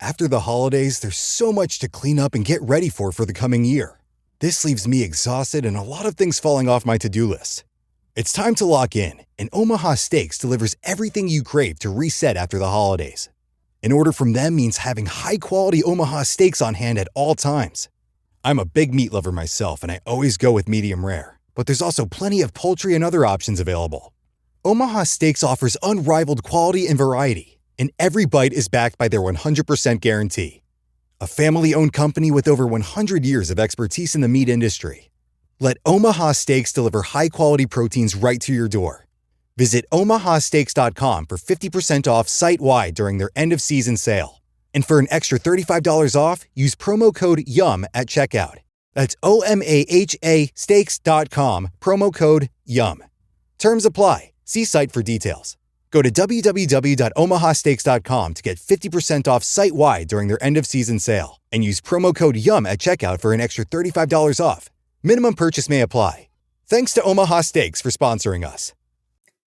After the holidays, there's so much to clean up and get ready for the coming year. This leaves me exhausted and a lot of things falling off my to-do list. It's time to lock in, and Omaha Steaks delivers everything you crave to reset after the holidays. An order from them means having high-quality Omaha steaks on hand at all times. I'm a big meat lover myself, and I always go with medium rare. But there's also plenty of poultry and other options available. Omaha Steaks offers unrivaled quality and variety, and every bite is backed by their 100% guarantee. A family-owned company with over 100 years of expertise in the meat industry. Let Omaha Steaks deliver high-quality proteins right to your door. Visit omahasteaks.com for 50% off site-wide during their end-of-season sale. And for an extra $35 off, use promo code YUM at checkout. That's OMAHA steaks.com, promo code YUM. Terms apply. See site for details. Go to www.omahasteaks.com to get 50% off site-wide during their end-of-season sale. And use promo code YUM at checkout for an extra $35 off. Minimum purchase may apply. Thanks to Omaha Steaks for sponsoring us.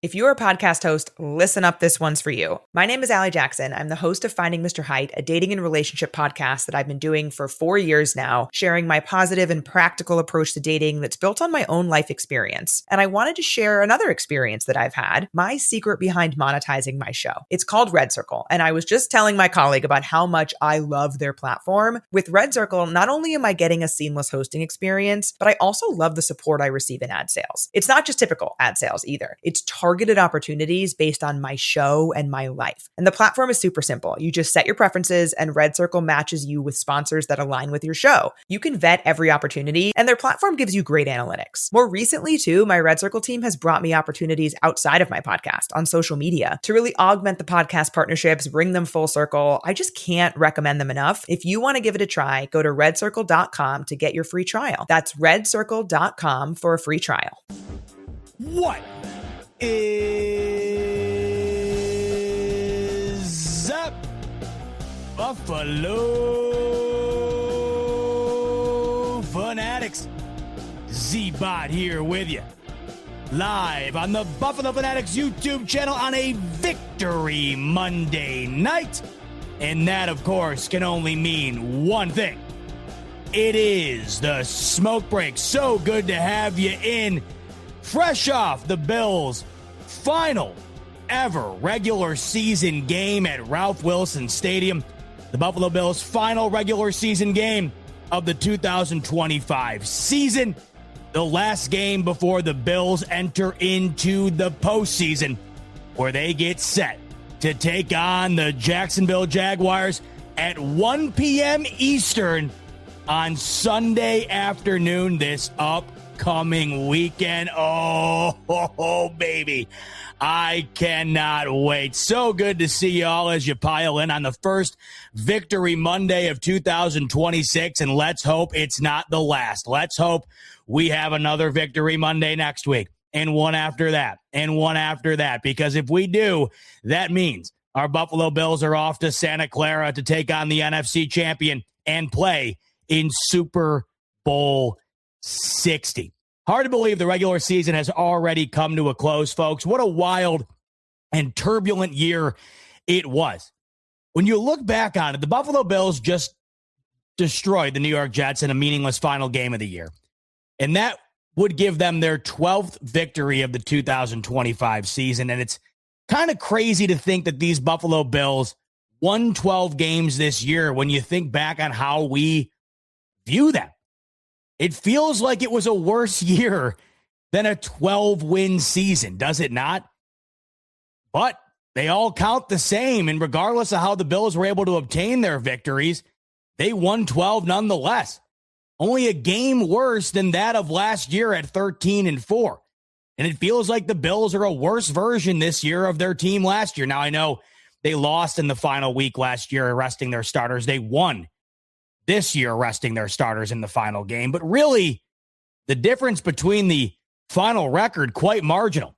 If you're a podcast host, listen up, this one's for you. My name is Allie Jackson. I'm the host of Finding Mr. Height, a dating and relationship podcast that I've been doing for 4 years now, sharing my positive and practical approach to dating that's built on my own life experience. And I wanted to share another experience that I've had, my secret behind monetizing my show. It's called Red Circle, and I was just telling my colleague about how much I love their platform. With Red Circle, not only am I getting a seamless hosting experience, but I also love the support I receive in ad sales. It's not just typical ad sales either. It's targeted opportunities based on my show and my life. And the platform is super simple. You just set your preferences and Red Circle matches you with sponsors that align with your show. You can vet every opportunity and their platform gives you great analytics. More recently too, my Red Circle team has brought me opportunities outside of my podcast on social media to really augment the podcast partnerships, bring them full circle. I just can't recommend them enough. If you want to give it a try, go to redcircle.com to get your free trial. That's redcircle.com for a free trial. What is up, Buffalo Fanatics? Z-Bot here with you, live on the Buffalo Fanatics YouTube channel on a Victory Monday night. And that, of course, can only mean one thing. It is the smoke break. So good to have you in, fresh off the Bills' final ever regular season game at Ralph Wilson Stadium. The Buffalo Bills' final regular season game of the 2025 season. The last game before the Bills enter into the postseason, where they get set to take on the Jacksonville Jaguars at 1 p.m. Eastern on Sunday afternoon this upcoming weekend. Oh, baby. I cannot wait. So good to see you all as you pile in on the first Victory Monday of 2026, and let's hope it's not the last. Let's hope we have another Victory Monday next week, and one after that, and one after that, because if we do, that means our Buffalo Bills are off to Santa Clara to take on the NFC champion and play in Super Bowl 60. Hard to believe the regular season has already come to a close, folks. What a wild and turbulent year it was. When you look back on it, the Buffalo Bills just destroyed the New York Jets in a meaningless final game of the year. And that would give them their 12th victory of the 2025 season. And it's kind of crazy to think that these Buffalo Bills won 12 games this year when you think back on how we view them. It feels like it was a worse year than a 12-win season, does it not? But they all count the same, and regardless of how the Bills were able to obtain their victories, they won 12 nonetheless. Only a game worse than that of last year at 13-4. And it feels like the Bills are a worse version this year of their team last year. Now, I know they lost in the final week last year, resting their starters. They won this year, resting their starters in the final game. But really, the difference between the final record, quite marginal.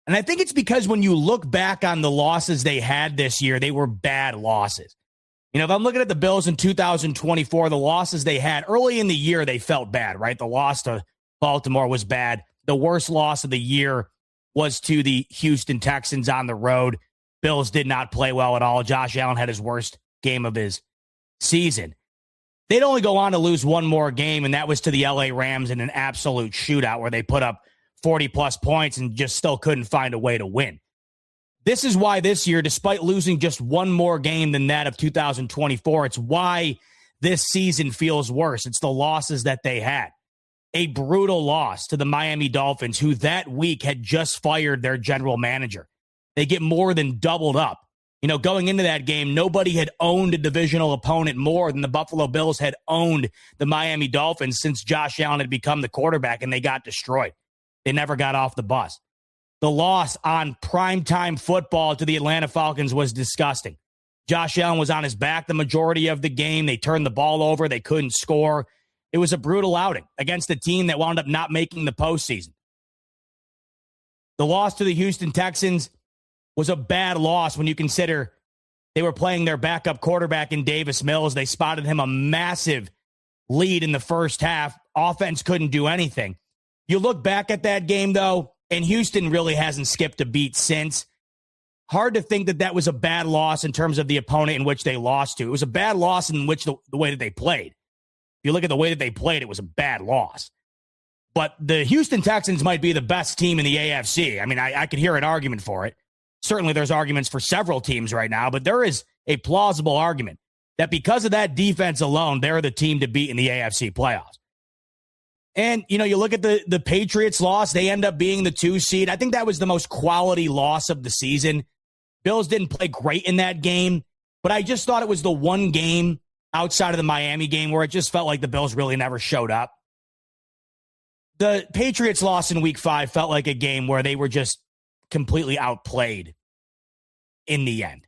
And I think it's because when you look back on the losses they had this year, they were bad losses. You know, if I'm looking at the Bills in 2024, the losses they had early in the year, they felt bad, right? The loss to Baltimore was bad. The worst loss of the year was to the Houston Texans on the road. Bills did not play well at all. Josh Allen had his worst game of his season. They'd only go on to lose one more game, and that was to the LA Rams in an absolute shootout where they put up 40-plus points and just still couldn't find a way to win. This is why this year, despite losing just one more game than that of 2024, it's why this season feels worse. It's the losses that they had. A brutal loss to the Miami Dolphins, who that week had just fired their general manager. They get more than doubled up. You know, going into that game, nobody had owned a divisional opponent more than the Buffalo Bills had owned the Miami Dolphins since Josh Allen had become the quarterback, and they got destroyed. They never got off the bus. The loss on primetime football to the Atlanta Falcons was disgusting. Josh Allen was on his back the majority of the game. They turned the ball over. They couldn't score. It was a brutal outing against a team that wound up not making the postseason. The loss to the Houston Texans was a bad loss when you consider they were playing their backup quarterback in Davis Mills. They spotted him a massive lead in the first half. Offense couldn't do anything. You look back at that game, though, and Houston really hasn't skipped a beat since. Hard to think that that was a bad loss in terms of the opponent in which they lost to. It was a bad loss in which the way that they played. If you look at the way that they played, it was a bad loss. But the Houston Texans might be the best team in the AFC. I mean, I could hear an argument for it. Certainly there's arguments for several teams right now, but there is a plausible argument that because of that defense alone, they're the team to beat in the AFC playoffs. And, you know, you look at the Patriots loss, they end up being the 2 seed. I think that was the most quality loss of the season. Bills didn't play great in that game, but I just thought it was the one game outside of the Miami game where it just felt like the Bills really never showed up. The Patriots loss in week 5 felt like a game where they were just completely outplayed in the end.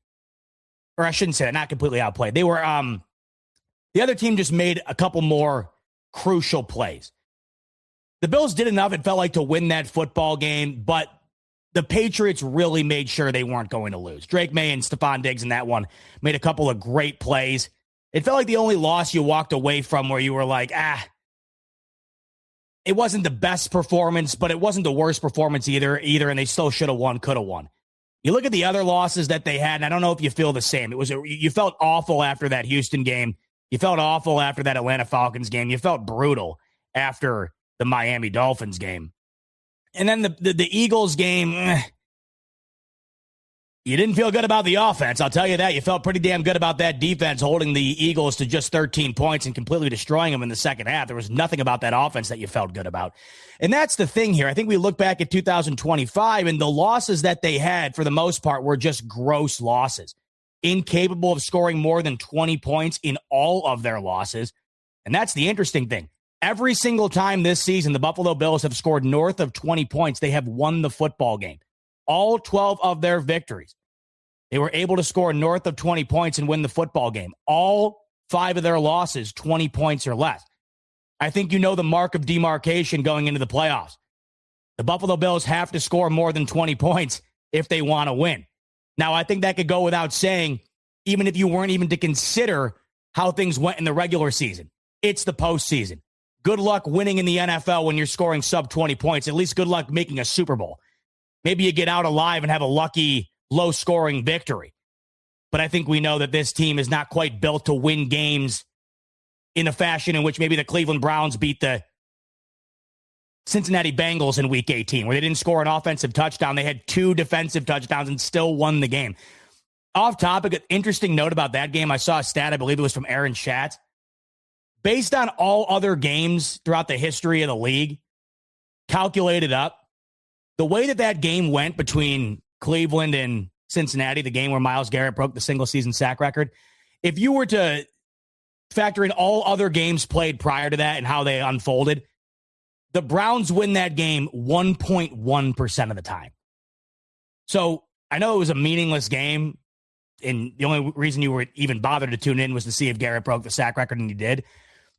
Or I shouldn't say that, not completely outplayed. They were, the other team just made a couple more crucial plays. The Bills did enough, it felt like, to win that football game, but the Patriots really made sure they weren't going to lose. Drake May and Stephon Diggs in that one made a couple of great plays. It felt like the only loss you walked away from where you were like, it wasn't the best performance, but it wasn't the worst performance either, and they still should have won, could have won. You look at the other losses that they had, and I don't know if you feel the same. You felt awful after that Houston game. You felt awful after that Atlanta Falcons game. You felt brutal after the Miami Dolphins game. And then the Eagles game, you didn't feel good about the offense. I'll tell you that. You felt pretty damn good about that defense holding the Eagles to just 13 points and completely destroying them in the second half. There was nothing about that offense that you felt good about. And that's the thing here. I think we look back at 2025, and the losses that they had, for the most part, were just gross losses. Incapable of scoring more than 20 points in all of their losses. And that's the interesting thing. Every single time this season, the Buffalo Bills have scored north of 20 points. They have won the football game. All 12 of their victories, they were able to score north of 20 points and win the football game. All 5 of their losses, 20 points or less. I think you know the mark of demarcation going into the playoffs. The Buffalo Bills have to score more than 20 points if they want to win. Now, I think that could go without saying, even if you weren't even to consider how things went in the regular season. It's the postseason. Good luck winning in the NFL when you're scoring sub 20 points. At least good luck making a Super Bowl. Maybe you get out alive and have a lucky low-scoring victory. But I think we know that this team is not quite built to win games in a fashion in which maybe the Cleveland Browns beat the Cincinnati Bengals in Week 18, where they didn't score an offensive touchdown. They had 2 defensive touchdowns and still won the game. Off topic, an interesting note about that game. I saw a stat, I believe it was from Aaron Schatz. Based on all other games throughout the history of the league, calculated up, the way that game went between Cleveland and Cincinnati, the game where Myles Garrett broke the single-season sack record, if you were to factor in all other games played prior to that and how they unfolded, the Browns win that game 1.1% of the time. So I know it was a meaningless game, and the only reason you were even bothered to tune in was to see if Garrett broke the sack record, and he did.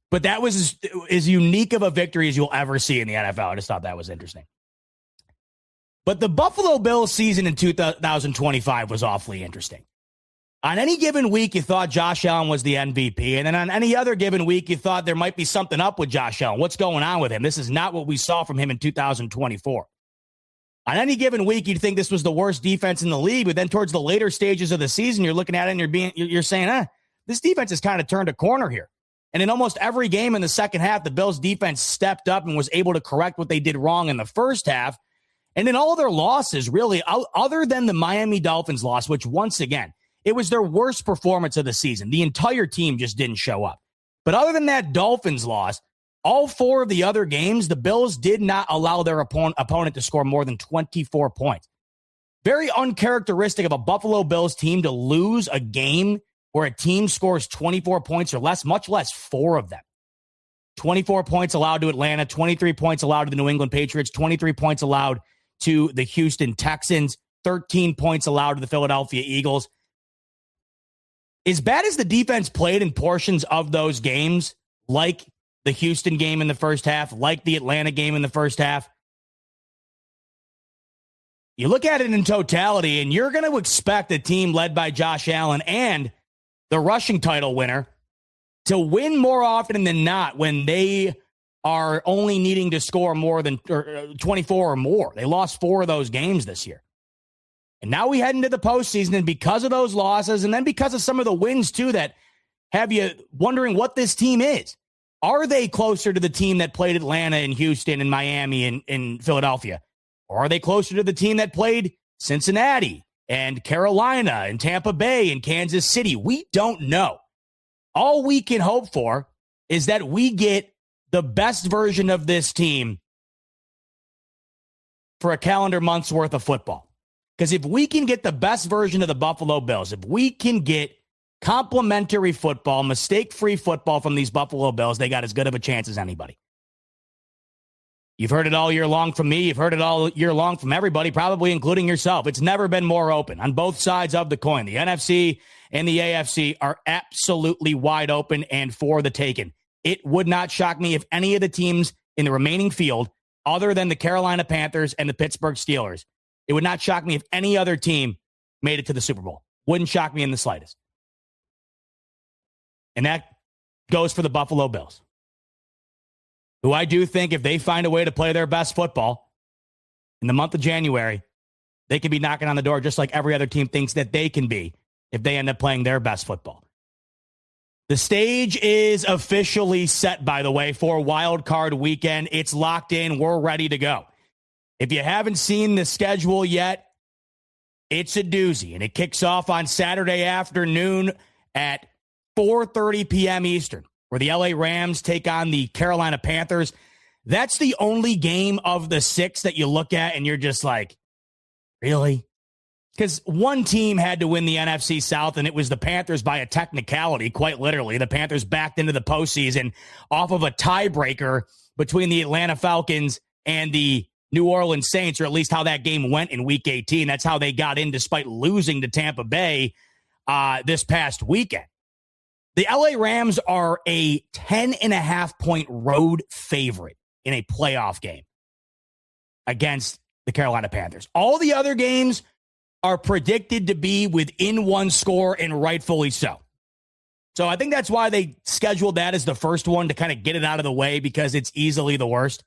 But that was as unique of a victory as you'll ever see in the NFL. I just thought that was interesting. But the Buffalo Bills season in 2025 was awfully interesting. On any given week, you thought Josh Allen was the MVP. And then on any other given week, you thought there might be something up with Josh Allen. What's going on with him? This is not what we saw from him in 2024. On any given week, you'd think this was the worst defense in the league. But then towards the later stages of the season, you're looking at it and you're saying, this defense has kind of turned a corner here. And in almost every game in the second half, the Bills defense stepped up and was able to correct what they did wrong in the first half. And in all of their losses, really, other than the Miami Dolphins loss, which once again, it was their worst performance of the season. The entire team just didn't show up. But other than that Dolphins loss, all 4 of the other games, the Bills did not allow their opponent to score more than 24 points. Very uncharacteristic of a Buffalo Bills team to lose a game where a team scores 24 points or less, much less 4 of them. 24 points allowed to Atlanta, 23 points allowed to the New England Patriots, 23 points allowed to the Houston Texans, 13 points allowed to the Philadelphia Eagles. As bad as the defense played in portions of those games, like the Houston game in the first half, like the Atlanta game in the first half, you look at it in totality, and you're going to expect a team led by Josh Allen and the rushing title winner to win more often than not when they are only needing to score more than 24 or more. They lost 4 of those games this year. And now we head into the postseason, and because of those losses, and then because of some of the wins, too, that have you wondering what this team is. Are they closer to the team that played Atlanta and Houston and Miami and in Philadelphia? Or are they closer to the team that played Cincinnati and Carolina and Tampa Bay and Kansas City? We don't know. All we can hope for is that we get the best version of this team for a calendar month's worth of football. Because if we can get the best version of the Buffalo Bills, if we can get complimentary football, mistake-free football from these Buffalo Bills, they got as good of a chance as anybody. You've heard it all year long from me. You've heard it all year long from everybody, probably including yourself. It's never been more open on both sides of the coin. The NFC and the AFC are absolutely wide open and for the taking. It would not shock me if any of the teams in the remaining field, other than the Carolina Panthers and the Pittsburgh Steelers, it would not shock me if any other team made it to the Super Bowl. Wouldn't shock me in the slightest. And that goes for the Buffalo Bills, who I do think if they find a way to play their best football in the month of January, they can be knocking on the door just like every other team thinks that they can be if they end up playing their best football. The stage is officially set, by the way, for Wild Card Weekend. It's locked in. We're ready to go. If you haven't seen the schedule yet, it's a doozy, and it kicks off on Saturday afternoon at 4:30 p.m. Eastern, where the LA Rams take on the Carolina Panthers. That's the only game of the 6 that you look at, and you're just like, really? Because one team had to win the NFC South, and it was the Panthers by a technicality, quite literally. The Panthers backed into the postseason off of a tiebreaker between the Atlanta Falcons and the New Orleans Saints, or at least how that game went in Week 18. That's how they got in despite losing to Tampa Bay this past weekend. The LA Rams are a 10.5-point road favorite in a playoff game against the Carolina Panthers. All the other games are predicted to be within 1 score, and rightfully so. So I think that's why they scheduled that as the first one to kind of get it out of the way, because it's easily the worst.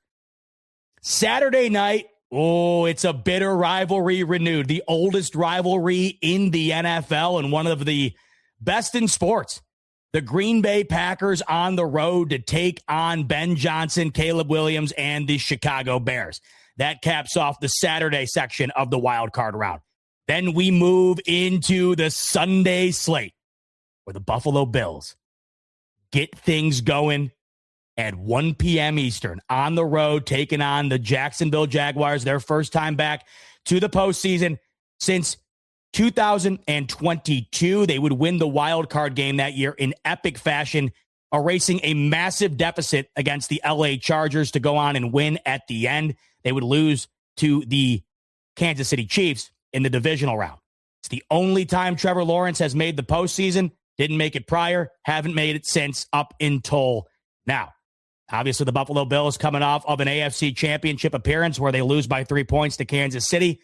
Saturday night, it's a bitter rivalry renewed. The oldest rivalry in the NFL and one of the best in sports. The Green Bay Packers on the road to take on Ben Johnson, Caleb Williams, and the Chicago Bears. That caps off the Saturday section of the wild card round. Then we move into the Sunday slate, where the Buffalo Bills get things going at 1 p.m. Eastern on the road, taking on the Jacksonville Jaguars, their first time back to the postseason since 2022. They would win the wild card game that year in epic fashion, erasing a massive deficit against the LA Chargers to go on and win at the end. They would lose to the Kansas City Chiefs in the divisional round. It's the only time Trevor Lawrence has made the postseason. Didn't make it prior, haven't made it since up until now. Obviously, the Buffalo Bills coming off of an AFC championship appearance where they lose by 3 points to Kansas City,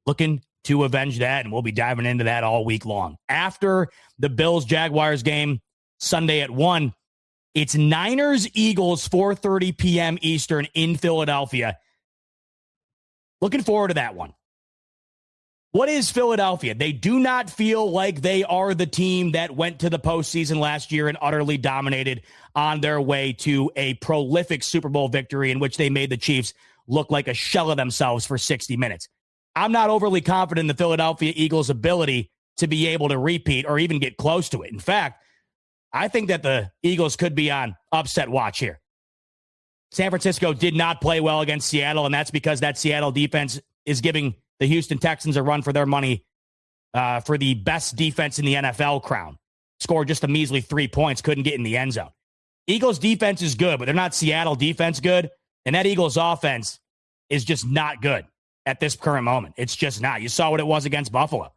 looking to avenge that, and we'll be diving into that all week long. After the Bills-Jaguars game Sunday at 1, it's Niners-Eagles, 4:30 p.m. Eastern in Philadelphia. Looking forward to that one. What is Philadelphia? They do not feel like they are the team that went to the postseason last year and utterly dominated on their way to a prolific Super Bowl victory in which they made the Chiefs look like a shell of themselves for 60 minutes. I'm not overly confident in the Philadelphia Eagles' ability to be able to repeat or even get close to it. In fact, I think that the Eagles could be on upset watch here. San Francisco did not play well against Seattle, and that's because that Seattle defense is giving the Houston Texans a run for their money for the best defense in the NFL crown. Scored just a measly 3 points, couldn't get in the end zone. Eagles defense is good, but they're not Seattle defense good. And that Eagles offense is just not good at this current moment. It's just not. You saw what it was against Buffalo.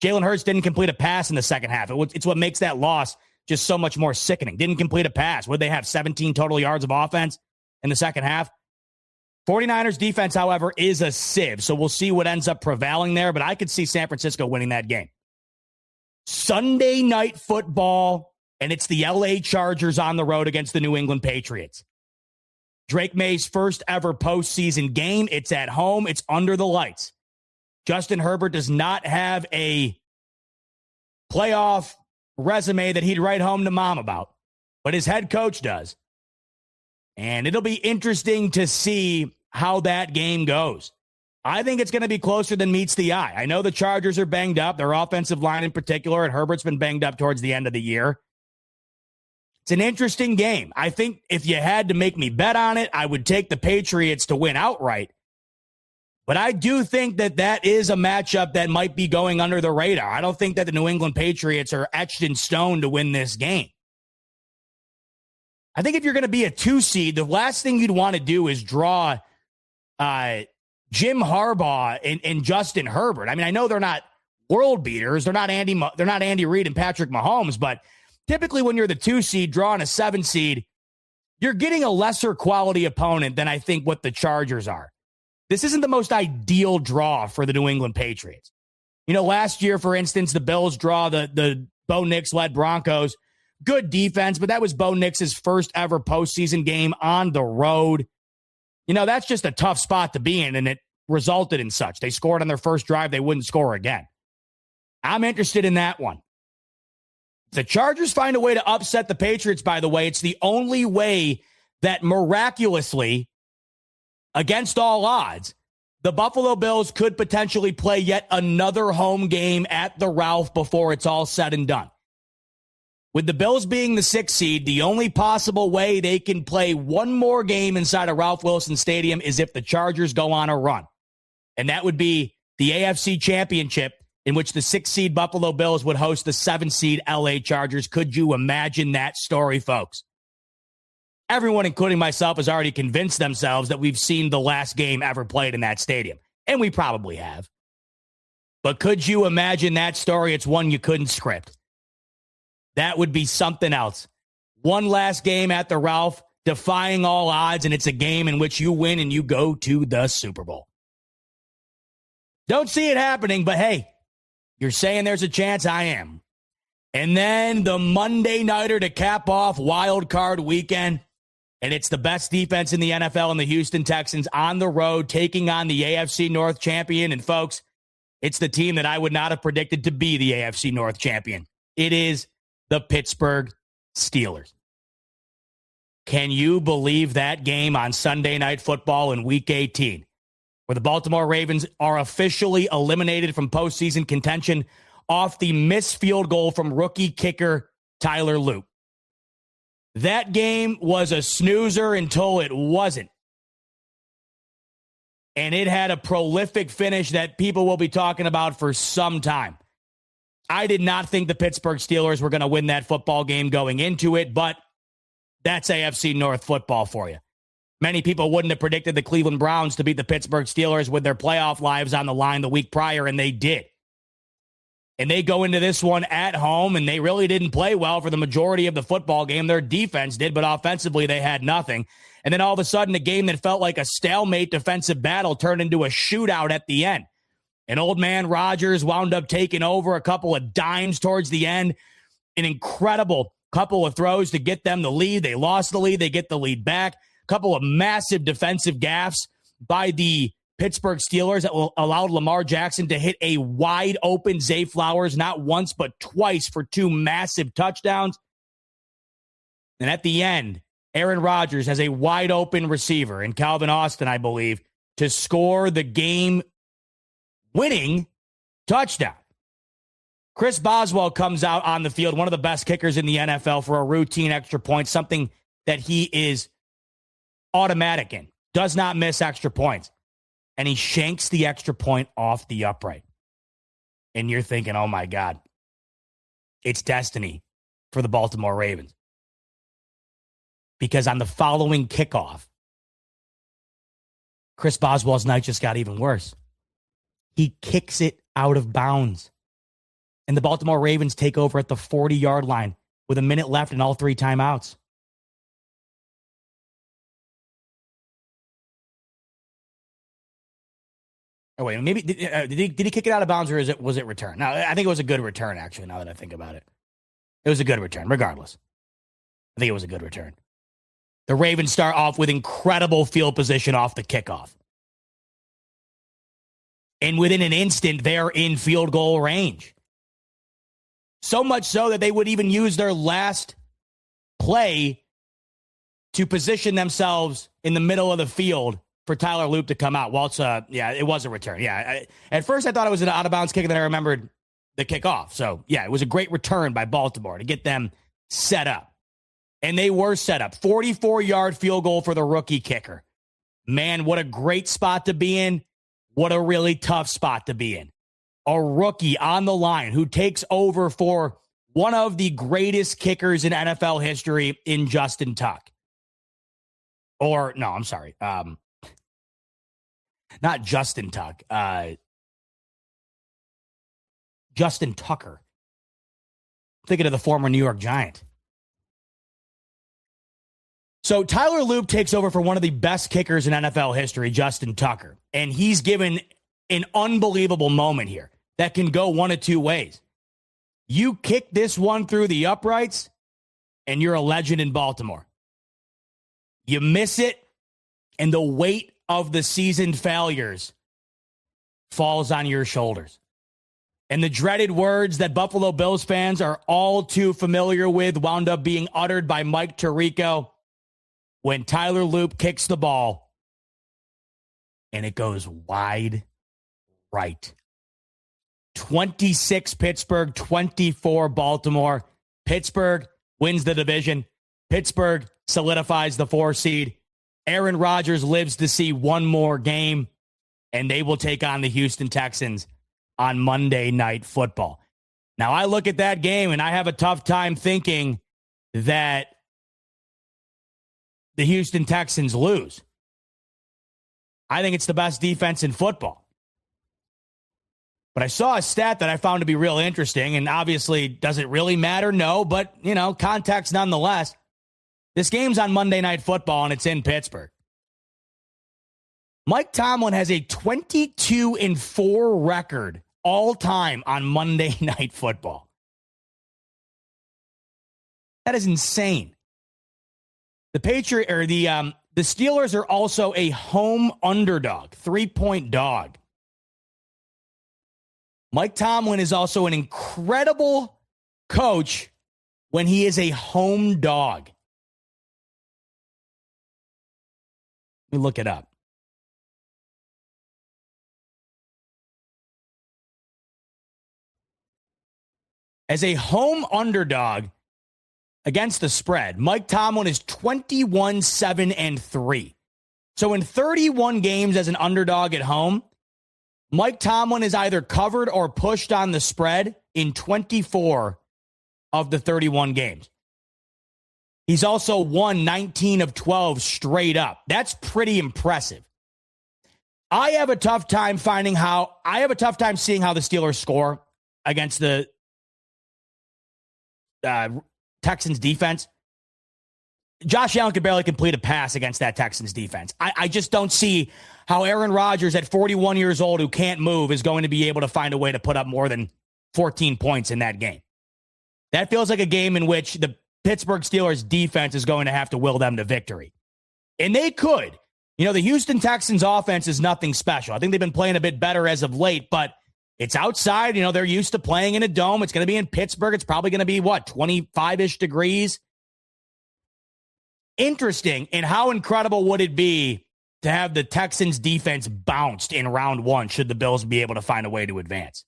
Jalen Hurts didn't complete a pass in the second half. It's what makes that loss just so much more sickening. Didn't complete a pass. Would they have 17 total yards of offense in the second half? 49ers defense, however, is a sieve, so we'll see what ends up prevailing there, but I could see San Francisco winning that game. Sunday night football, and it's the LA Chargers on the road against the New England Patriots. Drake May's first ever postseason game. It's at home. It's under the lights. Justin Herbert does not have a playoff resume that he'd write home to mom about, but his head coach does. And it'll be interesting to see how that game goes. I think it's going to be closer than meets the eye. I know the Chargers are banged up, their offensive line in particular, and Herbert's been banged up towards the end of the year. It's an interesting game. I think if you had to make me bet on it, I would take the Patriots to win outright. But I do think that that is a matchup that might be going under the radar. I don't think that the New England Patriots are etched in stone to win this game. I think if you're going to be a 2 seed, the last thing you'd want to do is draw Jim Harbaugh and Justin Herbert. I mean, I know they're not world beaters. They're not Andy Reid and Patrick Mahomes, but typically when you're the 2 seed drawing a 7 seed, you're getting a lesser quality opponent than I think what the Chargers are. This isn't the most ideal draw for the New England Patriots. You know, last year, for instance, the Bills draw the Bo Nix-led Broncos. Good defense, but that was Bo Nix's first ever postseason game on the road. You know, that's just a tough spot to be in, and it resulted in such. They scored on their first drive. They wouldn't score again. I'm interested in that one. If the Chargers find a way to upset the Patriots, by the way, it's the only way that miraculously, against all odds, the Buffalo Bills could potentially play yet another home game at the Ralph before it's all said and done. With the Bills being the 6th seed, the only possible way they can play one more game inside of Ralph Wilson Stadium is if the Chargers go on a run. And that would be the AFC Championship, in which the 6th seed Buffalo Bills would host the 7th seed LA Chargers. Could you imagine that story, folks? Everyone, including myself, has already convinced themselves that we've seen the last game ever played in that stadium. And we probably have. But could you imagine that story? It's one you couldn't script. That would be something else. One last game at the Ralph, defying all odds, and it's a game in which you win and you go to the Super Bowl. Don't see it happening, but hey, you're saying there's a chance. I am. And then the Monday nighter to cap off wild card weekend, and it's the best defense in the NFL and the Houston Texans on the road taking on the AFC North champion. And folks, it's the team that I would not have predicted to be the AFC North champion. It is the Pittsburgh Steelers. Can you believe that game on Sunday Night Football in Week 18, where the Baltimore Ravens are officially eliminated from postseason contention off the missed field goal from rookie kicker Tyler Luke? That game was a snoozer until it wasn't. And it had a prolific finish that people will be talking about for some time. I did not think the Pittsburgh Steelers were going to win that football game going into it, but that's AFC North football for you. Many people wouldn't have predicted the Cleveland Browns to beat the Pittsburgh Steelers with their playoff lives on the line the week prior, and they did. And they go into this one at home, and they really didn't play well for the majority of the football game. Their defense did, but offensively they had nothing. And then all of a sudden, a game that felt like a stalemate defensive battle turned into a shootout at the end. And old man Rodgers wound up taking over a couple of dimes towards the end. An incredible couple of throws to get them the lead. They lost the lead. They get the lead back. A couple of massive defensive gaffes by the Pittsburgh Steelers that will allow Lamar Jackson to hit a wide open Zay Flowers not once but twice for 2 massive touchdowns. And at the end, Aaron Rodgers has a wide open receiver in Calvin Austin, I believe, to score the game-winning touchdown. Chris Boswell comes out on the field, one of the best kickers in the NFL, for a routine extra point, something that he is automatic in, does not miss extra points. And he shanks the extra point off the upright. And you're thinking, oh my God, it's destiny for the Baltimore Ravens. Because on the following kickoff, Chris Boswell's night just got even worse. He kicks it out of bounds. And the Baltimore Ravens take over at the 40-yard line with a minute left and all 3 timeouts. Oh, wait, maybe did he kick it out of bounds, or was it return? No, I think it was a good return, actually, now that I think about it. It was a good return, regardless. I think it was a good return. The Ravens start off with incredible field position off the kickoff. And within an instant, they're in field goal range. So much so that they would even use their last play to position themselves in the middle of the field for Tyler Loop to come out. Well, it was a return. Yeah, at first I thought it was an out-of-bounds kick, and then I remembered the kickoff. So, yeah, it was a great return by Baltimore to get them set up. And they were set up. 44-yard field goal for the rookie kicker. Man, what a great spot to be in. What a really tough spot to be in. A rookie on the line who takes over for one of the greatest kickers in NFL history in Justin Tuck. Or, no, I'm sorry. Not Justin Tuck. Justin Tucker. Thinking of the former New York Giant. So Tyler Loop takes over for one of the best kickers in NFL history, Justin Tucker. And he's given an unbelievable moment here that can go one of 2 ways. You kick this one through the uprights, and you're a legend in Baltimore. You miss it, and the weight of the seasoned failures falls on your shoulders. And the dreaded words that Buffalo Bills fans are all too familiar with wound up being uttered by Mike Tirico when Tyler Loop kicks the ball and it goes wide right. 26 Pittsburgh, 24 Baltimore. Pittsburgh wins the division. Pittsburgh solidifies the 4 seed. Aaron Rodgers lives to see one more game, and they will take on the Houston Texans on Monday Night Football. Now, I look at that game, and I have a tough time thinking that the Houston Texans lose. I think it's the best defense in football. But I saw a stat that I found to be real interesting, and obviously, does it really matter? No, but, context nonetheless. This game's on Monday Night Football, and it's in Pittsburgh. Mike Tomlin has a 22-4 record all-time on Monday Night Football. That is insane. The Steelers are also a home underdog, 3-point dog. Mike Tomlin is also an incredible coach when he is a home dog. Let me look it up. As a home underdog against the spread, Mike Tomlin is 21-7-3. So in 31 games as an underdog at home, Mike Tomlin is either covered or pushed on the spread in 24 of the 31 games. He's also won 19 of 12 straight up. That's pretty impressive. I have a tough time seeing how the Steelers score against the Texans defense. Josh Allen could barely complete a pass against that Texans defense. I just don't see how Aaron Rodgers at 41 years old who can't move is going to be able to find a way to put up more than 14 points in that game. That feels like a game in which the Pittsburgh Steelers defense is going to have to will them to victory. And they could. You know, the Houston Texans offense is nothing special. I think they've been playing a bit better as of late, but it's outside. You know, they're used to playing in a dome. It's going to be in Pittsburgh. It's probably going to be, 25-ish degrees? Interesting. And how incredible would it be to have the Texans defense bounced in round one should the Bills be able to find a way to advance?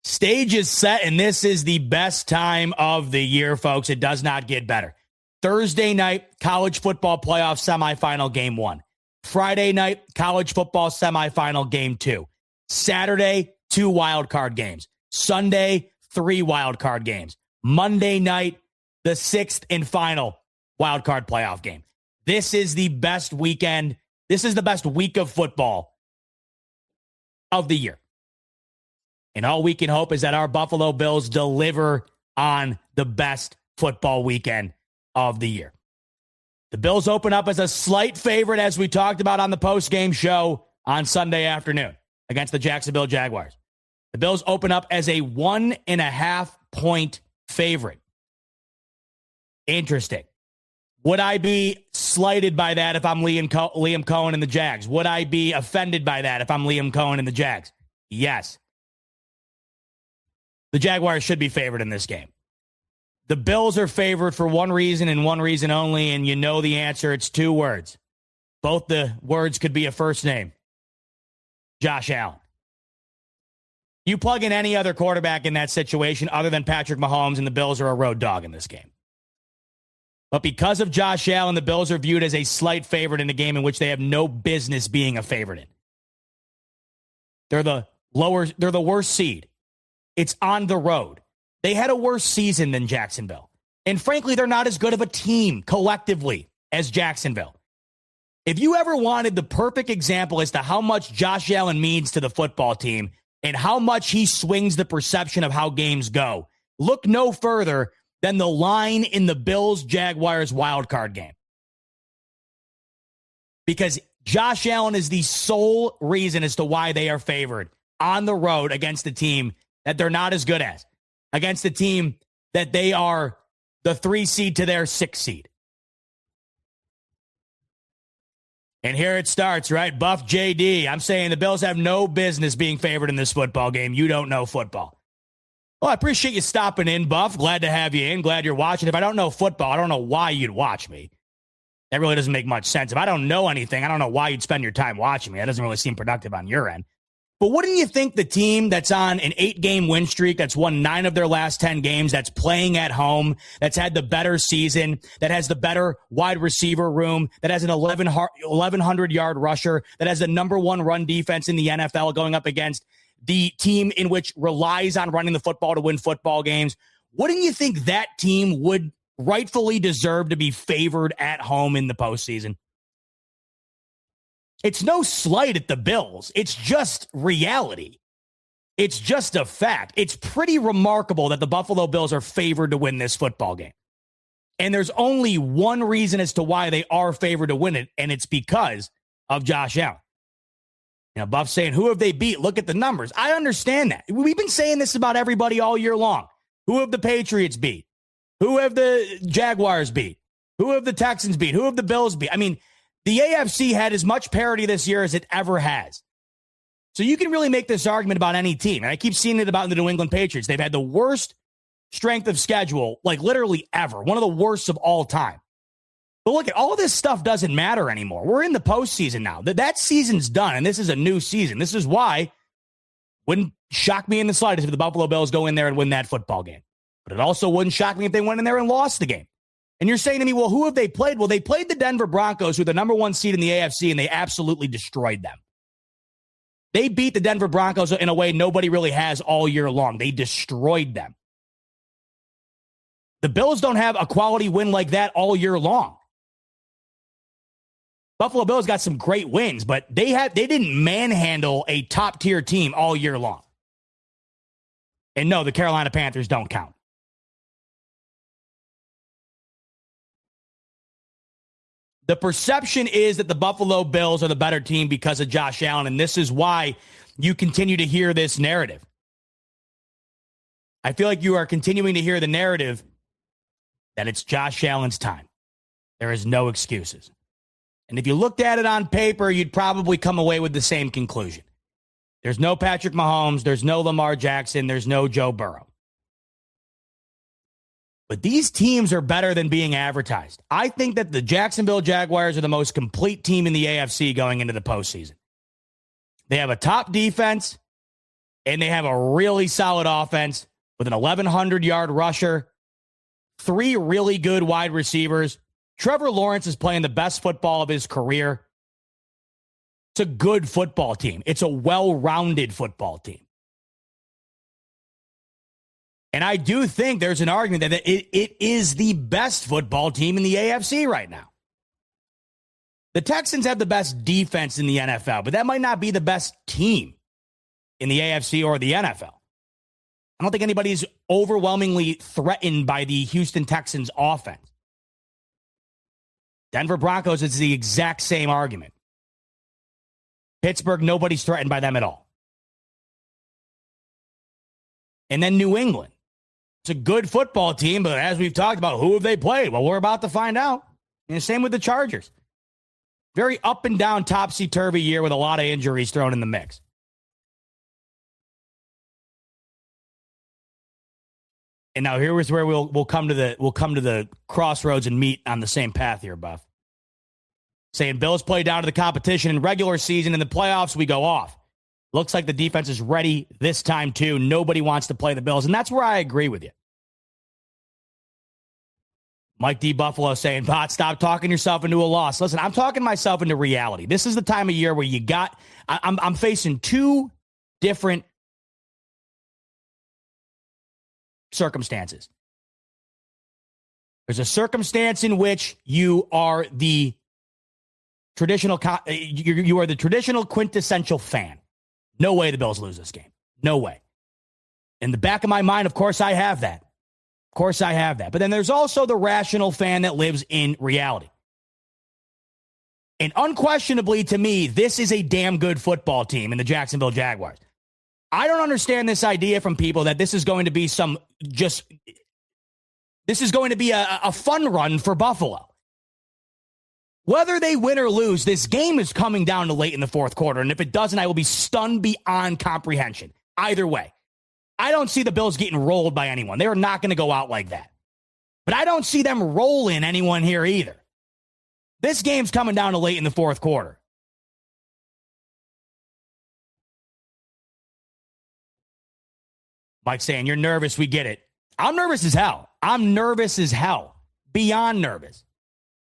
Stage is set, and this is the best time of the year, folks. It does not get better. Thursday night, college football playoff semifinal game 1. Friday night, college football semifinal game 2. Saturday, 2 wild card games. Sunday, 3 wild card games. Monday night, the 6th and final wild card playoff game. This is the best weekend. This is the best week of football of the year. And all we can hope is that our Buffalo Bills deliver on the best football weekend of the year. The Bills open up as a slight favorite, as we talked about on the post-game show on Sunday afternoon against the Jacksonville Jaguars. The Bills open up as a 1.5-point favorite. Interesting. Would I be slighted by that if I'm Liam Cohen and the Jags? Would I be offended by that if I'm Liam Cohen and the Jags? Yes. The Jaguars should be favored in this game. The Bills are favored for one reason and one reason only, and you know the answer. It's 2 words. Both the words could be a first name. Josh Allen. You plug in any other quarterback in that situation other than Patrick Mahomes, and the Bills are a road dog in this game. But because of Josh Allen, the Bills are viewed as a slight favorite in a game in which they have no business being a favorite in. They're the worst seed. It's on the road. They had a worse season than Jacksonville. And frankly, they're not as good of a team collectively as Jacksonville. If you ever wanted the perfect example as to how much Josh Allen means to the football team and how much he swings the perception of how games go, look no further than the line in the Bills-Jaguars wildcard game. Because Josh Allen is the sole reason as to why they are favored on the road against a team that they're not as good as, against a team that they are the 3 seed to their 6 seed. And here it starts, right? Buff JD. I'm saying the Bills have no business being favored in this football game. You don't know football. Well, I appreciate you stopping in, Buff. Glad to have you in. Glad you're watching. If I don't know football, I don't know why you'd watch me. That really doesn't make much sense. If I don't know anything, I don't know why you'd spend your time watching me. That doesn't really seem productive on your end. But wouldn't you think the team that's on an 8-game win streak, that's won 9 of their last 10 games, that's playing at home, that's had the better season, that has the better wide receiver room, that has an 1,100-yard rusher, that has the number 1 run defense in the NFL going up against the team in which relies on running the football to win football games, wouldn't you think that team would rightfully deserve to be favored at home in the postseason? It's no slight at the Bills. It's just reality. It's just a fact. It's pretty remarkable that the Buffalo Bills are favored to win this football game. And there's only one reason as to why they are favored to win it, and it's because of Josh Allen. You know, Buff's saying, who have they beat? Look at the numbers. I understand that. We've been saying this about everybody all year long. Who have the Patriots beat? Who have the Jaguars beat? Who have the Texans beat? Who have the Bills beat? I mean, the AFC had as much parity this year as it ever has. So you can really make this argument about any team. And I keep seeing it about the New England Patriots. They've had the worst strength of schedule, like literally ever. One of the worst of all time. But look, at all this stuff doesn't matter anymore. We're in the postseason now. That season's done, and this is a new season. This is why wouldn't shock me in the slightest if the Buffalo Bills go in there and win that football game. But it also wouldn't shock me if they went in there and lost the game. And you're saying to me, well, who have they played? Well, they played the Denver Broncos, who are the number 1 seed in the AFC, and they absolutely destroyed them. They beat the Denver Broncos in a way nobody really has all year long. They destroyed them. The Bills don't have a quality win like that all year long. Buffalo Bills got some great wins, but they didn't manhandle a top-tier team all year long. And no, the Carolina Panthers don't count. The perception is that the Buffalo Bills are the better team because of Josh Allen, and this is why you continue to hear this narrative. I feel like you are continuing to hear the narrative that it's Josh Allen's time. There is no excuses. And if you looked at it on paper, you'd probably come away with the same conclusion. There's no Patrick Mahomes. There's no Lamar Jackson. There's no Joe Burrow. But these teams are better than being advertised. I think that the Jacksonville Jaguars are the most complete team in the AFC going into the postseason. They have a top defense, and they have a really solid offense with an 1,100-yard rusher, 3 really good wide receivers. Trevor Lawrence is playing the best football of his career. It's a good football team. It's a well-rounded football team. And I do think there's an argument that it is the best football team in the AFC right now. The Texans have the best defense in the NFL, but that might not be the best team in the AFC or the NFL. I don't think anybody's overwhelmingly threatened by the Houston Texans offense. Denver Broncos, it's the exact same argument. Pittsburgh, nobody's threatened by them at all. And then New England. It's a good football team, but as we've talked about, who have they played? Well, we're about to find out. And same with the Chargers. Very up and down, topsy-turvy year with a lot of injuries thrown in the mix. And now here's where we'll come to the crossroads and meet on the same path here, Buff. Saying Bills play down to the competition in regular season. In the playoffs, we go off. Looks like the defense is ready this time, too. Nobody wants to play the Bills, and that's where I agree with you. Mike D. Buffalo saying, Bot, stop talking yourself into a loss. Listen, I'm talking myself into reality. This is the time of year where I'm facing 2 different circumstances. There's a circumstance in which you are the traditional quintessential fan. No way the Bills lose this game. No way. In the back of my mind, of course, I have that. Of course, I have that. But then there's also the rational fan that lives in reality. And unquestionably, to me, this is a damn good football team in the Jacksonville Jaguars. I don't understand this idea from people that this is going to be a fun run for Buffalo. Whether they win or lose, this game is coming down to late in the fourth quarter. And if it doesn't, I will be stunned beyond comprehension. Either way, I don't see the Bills getting rolled by anyone. They are not going to go out like that. But I don't see them rolling anyone here either. This game's coming down to late in the fourth quarter. Mike saying, you're nervous. We get it. I'm nervous as hell. I'm nervous as hell. Beyond nervous.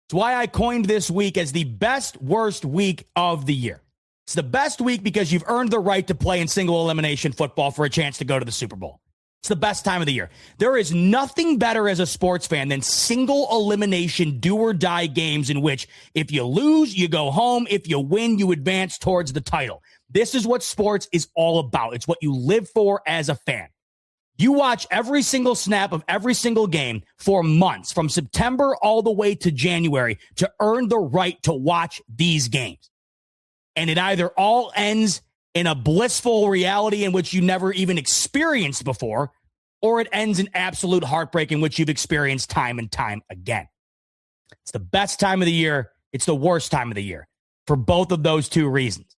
It's why I coined this week as the best, worst week of the year. It's the best week because you've earned the right to play in single elimination football for a chance to go to the Super Bowl. It's the best time of the year. There is nothing better as a sports fan than single elimination do-or-die games in which if you lose, you go home. If you win, you advance towards the title. This is what sports is all about. It's what you live for as a fan. You watch every single snap of every single game for months, from September all the way to January, to earn the right to watch these games. And it either all ends in a blissful reality in which you never even experienced before, or it ends in absolute heartbreak in which you've experienced time and time again. It's the best time of the year. It's the worst time of the year for both of those 2 reasons.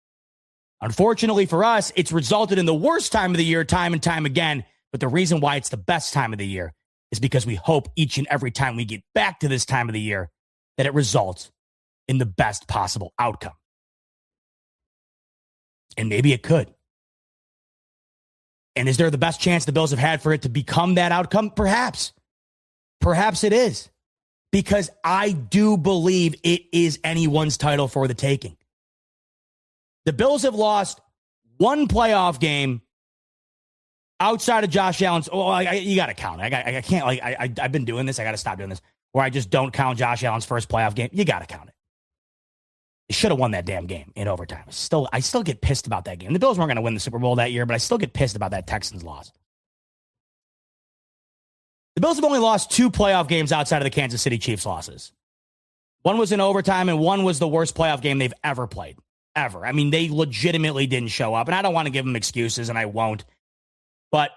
Unfortunately for us, it's resulted in the worst time of the year time and time again. But the reason why it's the best time of the year is because we hope each and every time we get back to this time of the year that it results in the best possible outcome. And maybe it could. And is there the best chance the Bills have had for it to become that outcome? Perhaps. Perhaps it is. Because I do believe it is anyone's title for the taking. The Bills have lost 1 playoff game outside of Josh Allen's. You got to count it. I can't, I've been doing this. I got to stop doing this, where I just don't count Josh Allen's first playoff game. You got to count it. They should have won that damn game in overtime. I still get pissed about that game. The Bills weren't going to win the Super Bowl that year, but I still get pissed about that Texans loss. The Bills have only lost 2 playoff games outside of the Kansas City Chiefs losses. One was in overtime, and one was the worst playoff game they've ever played. Ever. I mean, they legitimately didn't show up, and I don't want to give them excuses, and I won't. But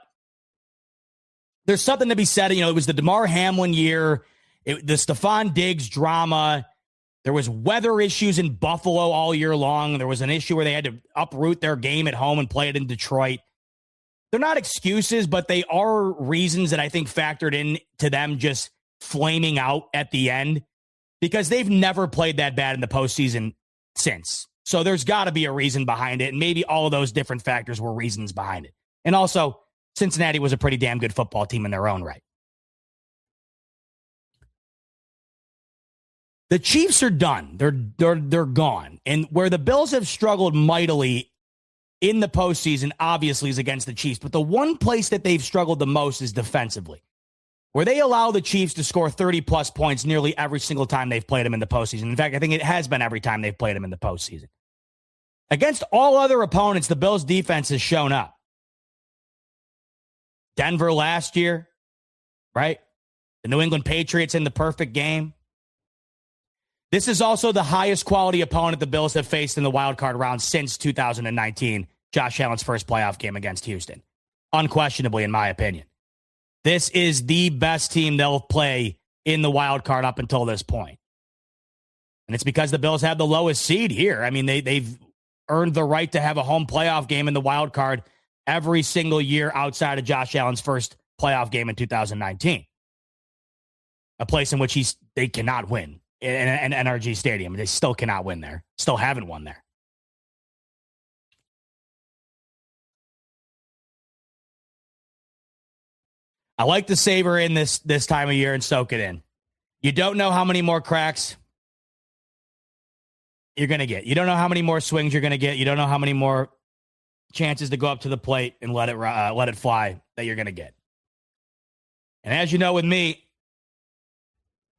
there's something to be said. You know, it was the DeMar Hamlin year, the Stephon Diggs drama. There was weather issues in Buffalo all year long. There was an issue where they had to uproot their game at home and play it in Detroit. They're not excuses, but they are reasons that I think factored in to them just flaming out at the end, because they've never played that bad in the postseason since. So there's got to be a reason behind it, and maybe all of those different factors were reasons behind it. And also, Cincinnati was a pretty damn good football team in their own right. The Chiefs are done. They're gone. And where the Bills have struggled mightily in the postseason, obviously, is against the Chiefs. But the one place that they've struggled the most is defensively, where they allow the Chiefs to score 30-plus points nearly every single time they've played them in the postseason. In fact, I think it has been every time they've played them in the postseason. Against all other opponents, the Bills' defense has shown up. Denver last year, right? The New England Patriots in the perfect game. This is also the highest quality opponent the Bills have faced in the wild card round since 2019, Josh Allen's first playoff game against Houston. Unquestionably, in my opinion. This is the best team they'll play in the wild card up until this point. And it's because the Bills have the lowest seed here. I mean, they've earned the right to have a home playoff game in the wild card every single year outside of Josh Allen's first playoff game in 2019. A place in which they cannot win. In NRG Stadium. They still cannot win there. Still haven't won there. I like to savor in this time of year and soak it in. You don't know how many more cracks you're going to get. You don't know how many more swings you're going to get. You don't know how many more chances to go up to the plate and let it fly that you're going to get. And as you know with me,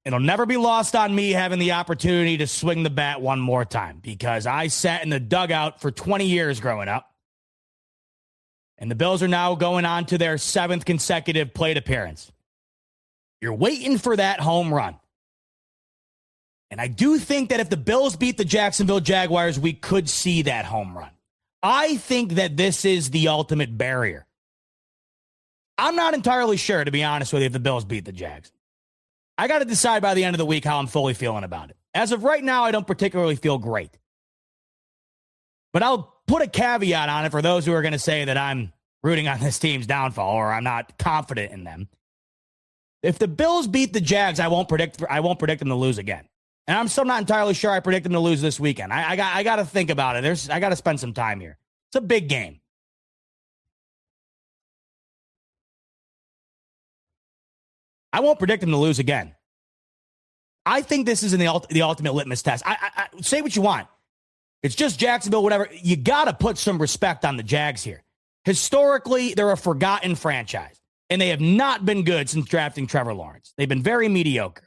it'll never be lost on me having the opportunity to swing the bat one more time, because I sat in the dugout for 20 years growing up. And the Bills are now going on to their 7th consecutive plate appearance. You're waiting for that home run. And I do think that if the Bills beat the Jacksonville Jaguars, we could see that home run. I think that this is the ultimate barrier. I'm not entirely sure, to be honest with you, if the Bills beat the Jags. I got to decide by the end of the week how I'm fully feeling about it. As of right now, I don't particularly feel great. But I'll put a caveat on it for those who are going to say that I'm rooting on this team's downfall or I'm not confident in them. If the Bills beat the Jags, I won't predict them to lose again. And I'm still not entirely sure I predict them to lose this weekend. I got to think about it. I got to spend some time here. It's a big game. I won't predict them to lose again. I think this is the ultimate litmus test. I say what you want. It's just Jacksonville, whatever. You got to put some respect on the Jags here. Historically, they're a forgotten franchise, and they have not been good since drafting Trevor Lawrence. They've been very mediocre.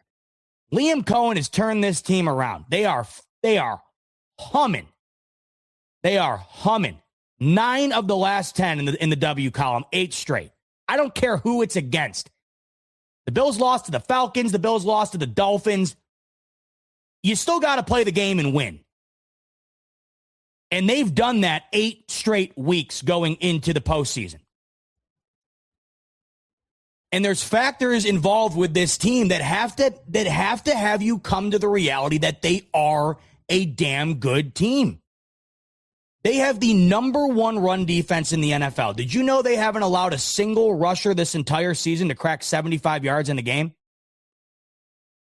Liam Cohen has turned this team around. They are humming. They are humming. 9 of the last 10 in the W column, 8 straight. I don't care who it's against. The Bills lost to the Falcons. The Bills lost to the Dolphins. You still got to play the game and win. And they've done that 8 straight weeks going into the postseason. And there's factors involved with this team that have to have you come to the reality that they are a damn good team. They have the number 1 run defense in the NFL. Did you know they haven't allowed a single rusher this entire season to crack 75 yards in a game?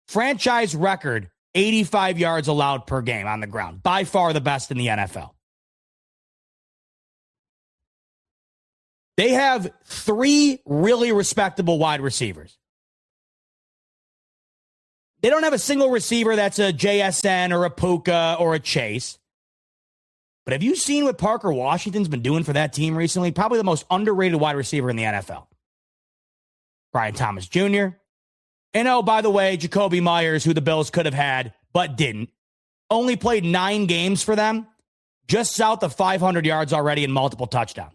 Franchise record, 85 yards allowed per game on the ground. By far the best in the NFL. They have 3 really respectable wide receivers. They don't have a single receiver that's a JSN or a Puka or a Chase. But have you seen what Parker Washington's been doing for that team recently? Probably the most underrated wide receiver in the NFL. Brian Thomas Jr. And oh, by the way, Jacoby Myers, who the Bills could have had, but didn't, only played 9 games for them, just south of 500 yards already and multiple touchdowns.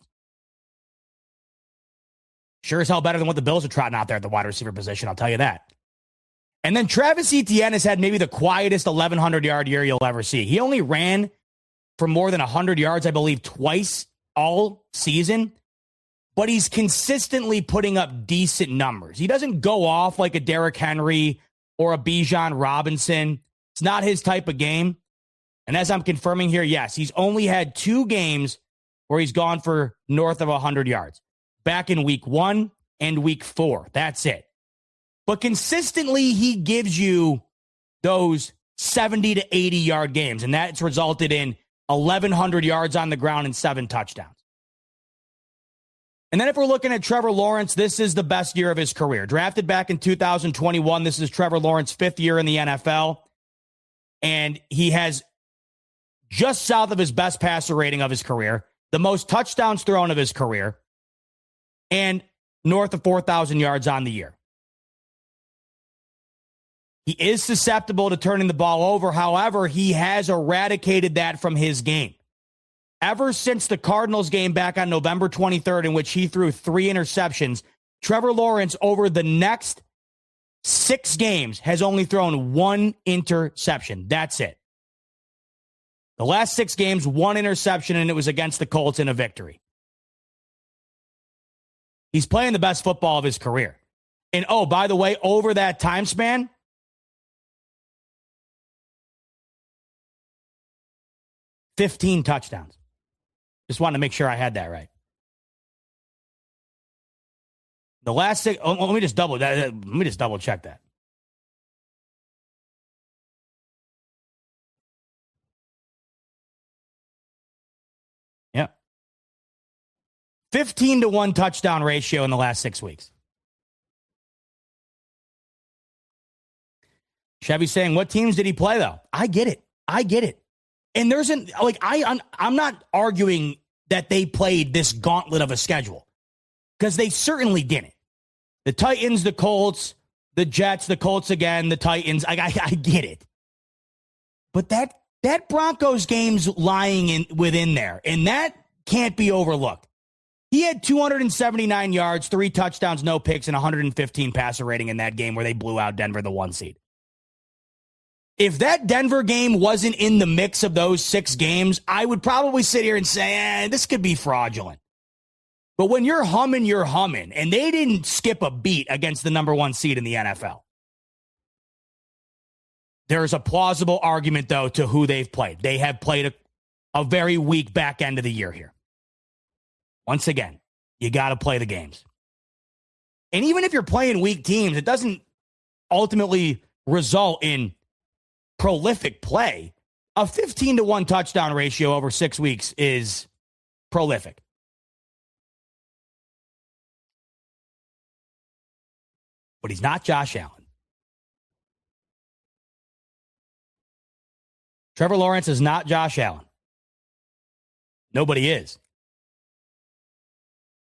Sure as hell better than what the Bills are trotting out there at the wide receiver position, I'll tell you that. And then Travis Etienne has had maybe the quietest 1,100-yard year you'll ever see. He only ran for more than 100 yards, I believe, twice all season. But he's consistently putting up decent numbers. He doesn't go off like a Derrick Henry or a Bijan Robinson. It's not his type of game. And as I'm confirming here, yes, he's only had 2 games where he's gone for north of 100 yards. Back in week 1 and week 4. That's it. But consistently, he gives you those 70 to 80-yard games, and that's resulted in 1,100 yards on the ground and 7 touchdowns. And then if we're looking at Trevor Lawrence, this is the best year of his career. Drafted back in 2021, this is Trevor Lawrence's 5th year in the NFL, and he has just south of his best passer rating of his career, the most touchdowns thrown of his career, and north of 4,000 yards on the year. He is susceptible to turning the ball over. However, he has eradicated that from his game. Ever since the Cardinals game back on November 23rd, in which he threw 3 interceptions, Trevor Lawrence over the next 6 games has only thrown 1 interception. That's it. The last 6 games, 1 interception, and it was against the Colts in a victory. He's playing the best football of his career. And oh, by the way, over that time span, 15 touchdowns. Just wanted to make sure I had that right. The last 6, let me just double check that. Yeah. 15-1 touchdown ratio in the last 6 weeks. Chevy's saying, what teams did he play, though? I get it. And I'm not arguing that they played this gauntlet of a schedule, because they certainly didn't. The Titans, the Colts, the Jets, the Colts again, the Titans. I get it. But that Broncos game's lying within there, and that can't be overlooked. He had 279 yards, 3 touchdowns, no picks, and 115 passer rating in that game where they blew out Denver, the 1 seed. If that Denver game wasn't in the mix of those 6 games, I would probably sit here and say, this could be fraudulent. But when you're humming, you're humming. And they didn't skip a beat against the number 1 seed in the NFL. There's a plausible argument, though, to who they've played. They have played a very weak back end of the year here. Once again, you got to play the games. And even if you're playing weak teams, it doesn't ultimately result in prolific play. A 15-1 touchdown ratio over 6 weeks is prolific. But he's not Josh Allen. Trevor Lawrence is not Josh Allen. Nobody is.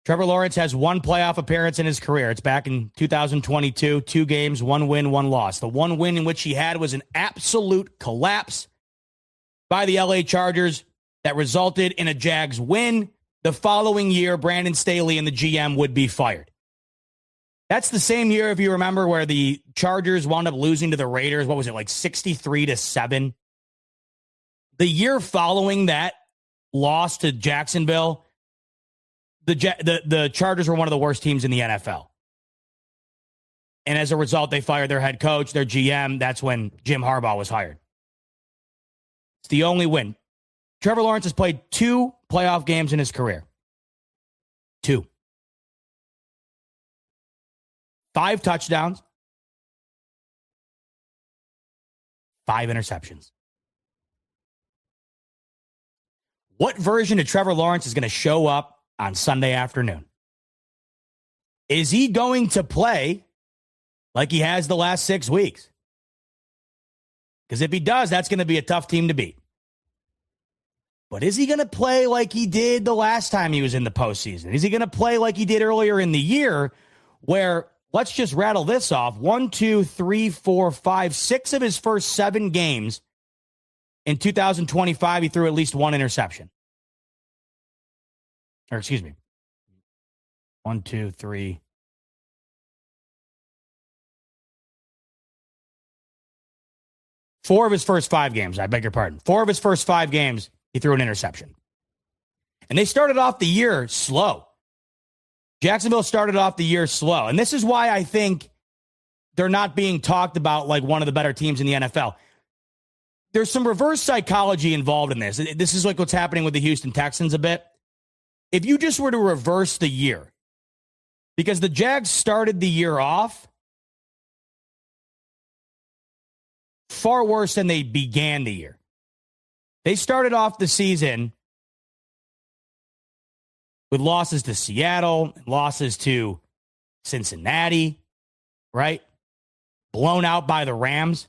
Trevor Lawrence has 1 playoff appearance in his career. It's back in 2022, 2 games, 1 win, 1 loss. The 1 win in which he had was an absolute collapse by the LA Chargers that resulted in a Jags win. The following year, Brandon Staley and the GM would be fired. That's the same year, if you remember, where the Chargers wound up losing to the Raiders. What was it, like 63-7? The year following that loss to Jacksonville, the Chargers were one of the worst teams in the NFL. And as a result, they fired their head coach, their GM. That's when Jim Harbaugh was hired. It's the only win. Trevor Lawrence has played 2 playoff games in his career. 2. 5 touchdowns. 5 interceptions. What version of Trevor Lawrence is going to show up on Sunday afternoon? Is he going to play like he has the last 6 weeks? Because if he does, that's going to be a tough team to beat. But is he going to play like he did the last time he was in the postseason? Is he going to play like he did earlier in the year, where, let's just rattle this off, 1, 2, 3, 4, 5, 6 of his first 7 games in 2025, he threw at least 1 interception. Or excuse me. 1, 2, 3. 4 of his first 5 games, I beg your pardon. 4 of his first 5 games, he threw an interception. And they started off the year slow. Jacksonville started off the year slow. And this is why I think they're not being talked about like one of the better teams in the NFL. there's some reverse psychology involved in this. This is like what's happening with the Houston Texans a bit. If you just were to reverse the year, because the Jags started the year off far worse than they began the year. They started off the season with losses to Seattle, losses to Cincinnati, right? Blown out by the Rams.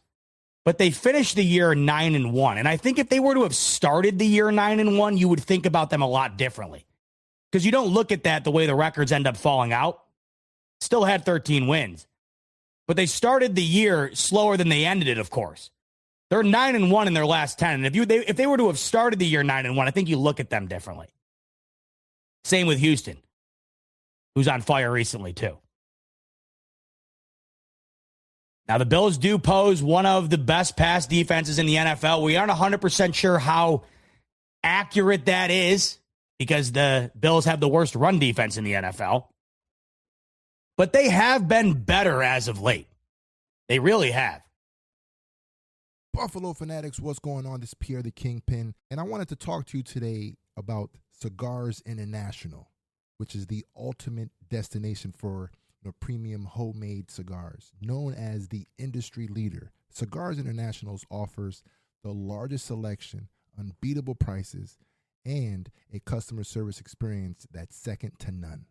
But they finished the year 9-1. And I think if they were to have started the year 9-1, you would think about them a lot differently. Because you don't look at that the way the records end up falling out. Still had 13 wins. But they started the year slower than they ended it, of course. They're 9-1 in their last 10. And if they were to have started the year 9-1, I think you look at them differently. Same with Houston, who's on fire recently, too. Now, the Bills do pose one of the best pass defenses in the NFL. We aren't 100% sure how accurate that is because the Bills have the worst run defense in the NFL. But they have been better as of late. They really have. Buffalo Fanatics, what's going on? This is Pierre the Kingpin, and I wanted to talk to you today about Cigars International, which is the ultimate destination for premium homemade cigars. Known as the industry leader, Cigars International offers the largest selection, unbeatable prices, and a customer service experience that's second to none.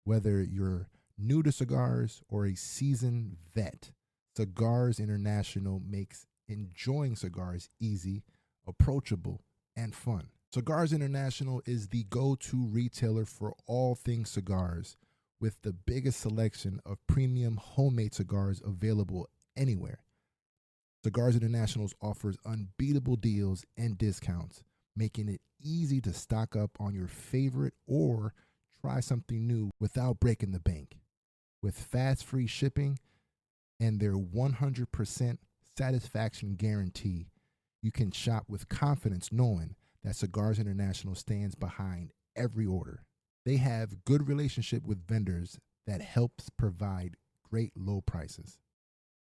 Whether you're new to cigars or a seasoned vet, Cigars International makes enjoying cigars easy, approachable, and fun. Cigars International is the go-to retailer for all things cigars, with the biggest selection of premium homemade cigars available anywhere. Cigars International offers unbeatable deals and discounts, making it easy to stock up on your favorite or try something new without breaking the bank. With fast free shipping and their 100% satisfaction guarantee, you can shop with confidence knowing that Cigars International stands behind every order. They have good relationship with vendors that helps provide great low prices.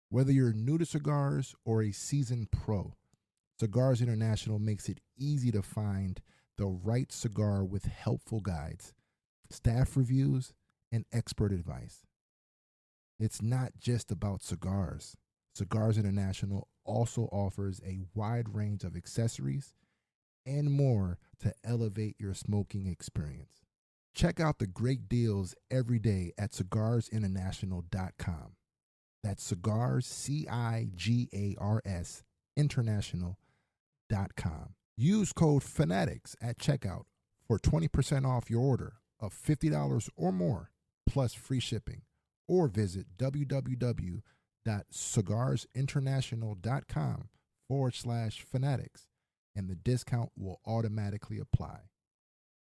Whether you're new to cigars or a seasoned pro, Cigars International makes it easy to find the right cigar with helpful guides, staff reviews, and expert advice. It's not just about cigars. Cigars International also offers a wide range of accessories and more to elevate your smoking experience. Check out the great deals every day at cigarsinternational.com. That's cigars, CIGARS, international.com. Use code FANATICS at checkout for 20% off your order of $50 or more, plus free shipping. Or visit www.cigarsinternational.com/fanatics, and the discount will automatically apply.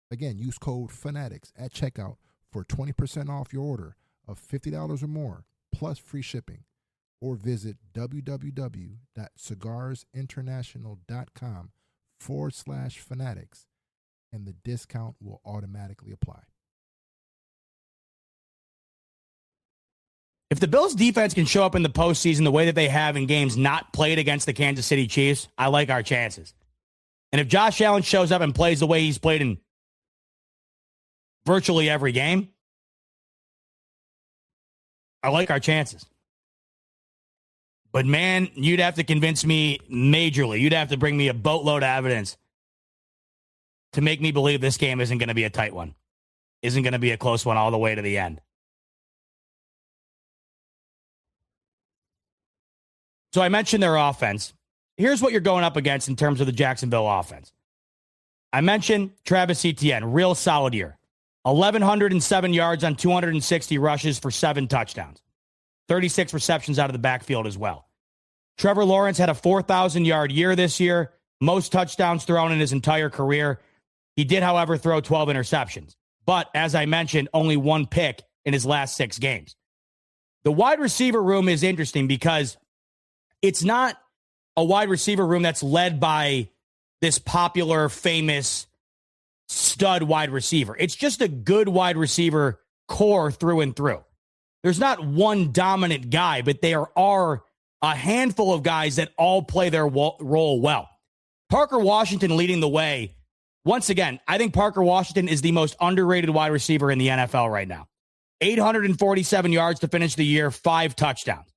Again, use code FANATICS at checkout for 20% off your order of $50 or more, plus free shipping. Or visit www.cigarsinternational.com/fanatics, and the discount will automatically apply. If the Bills defense can show up in the postseason the way that they have in games not played against the Kansas City Chiefs, I like our chances. And if Josh Allen shows up and plays the way he's played in virtually every game, I like our chances. But man, you'd have to convince me majorly. You'd have to bring me a boatload of evidence to make me believe this game isn't going to be a tight one, isn't going to be a close one all the way to the end. So I mentioned their offense. Here's what you're going up against in terms of the Jacksonville offense. I mentioned Travis Etienne, real solid year. 1,107 yards on 260 rushes for 7 touchdowns. 36 receptions out of the backfield as well. Trevor Lawrence had a 4,000-yard year this year, most touchdowns thrown in his entire career. He did, however, throw 12 interceptions. But, as I mentioned, only 1 pick in his last 6 games. The wide receiver room is interesting because it's not a wide receiver room that's led by this popular, famous stud wide receiver. It's just a good wide receiver core through and through. There's not one dominant guy, but there are a handful of guys that all play their role well. Parker Washington leading the way. Once again, I think Parker Washington is the most underrated wide receiver in the NFL right now. 847 yards to finish the year, 5 touchdowns.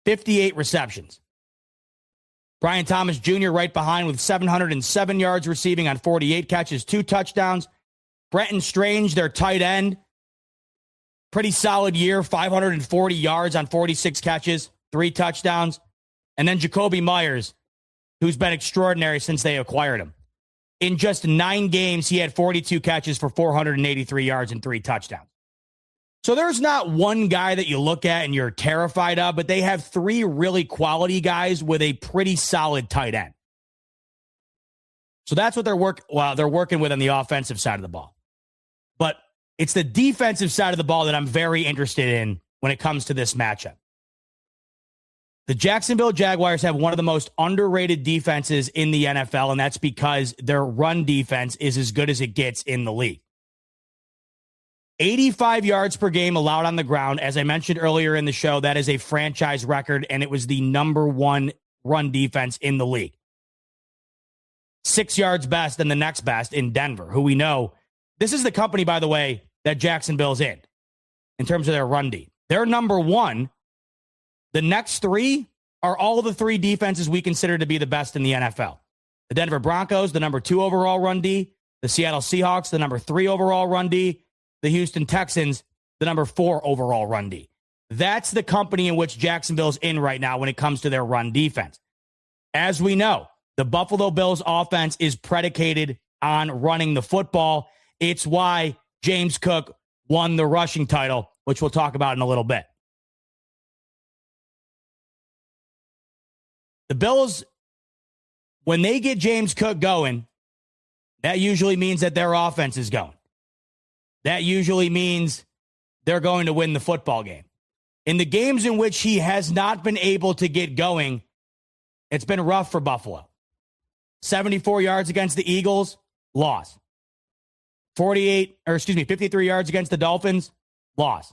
58 receptions. Brian Thomas Jr. right behind with 707 yards receiving on 48 catches, 2 touchdowns. Brenton Strange, their tight end, pretty solid year, 540 yards on 46 catches, 3 touchdowns. And then Jacoby Myers, who's been extraordinary since they acquired him. In just 9 games, he had 42 catches for 483 yards and 3 touchdowns. So there's not one guy that you look at and you're terrified of, but they have 3 really quality guys with a pretty solid tight end. So that's what they're working with on the offensive side of the ball. But it's the defensive side of the ball that I'm very interested in when it comes to this matchup. The Jacksonville Jaguars have one of the most underrated defenses in the NFL, and that's because their run defense is as good as it gets in the league. 85 yards per game allowed on the ground. As I mentioned earlier in the show, that is a franchise record, and it was the number 1 run defense in the league. 6 yards best than the next best in Denver, who we know. This is the company, by the way, that Jacksonville's in terms of their run D. They're number 1. The next 3 are all the 3 defenses we consider to be the best in the NFL. The Denver Broncos, the number 2 overall run D. The Seattle Seahawks, the number 3 overall run D. The Houston Texans, the number 4 overall run D. That's the company in which Jacksonville's in right now when it comes to their run defense. As we know, the Buffalo Bills offense is predicated on running the football. It's why James Cook won the rushing title, which we'll talk about in a little bit. The Bills, when they get James Cook going, that usually means that their offense is going. That usually means they're going to win the football game. In the games in which he has not been able to get going, it's been rough for Buffalo. 74 yards against the Eagles, loss. 53 yards against the Dolphins, loss.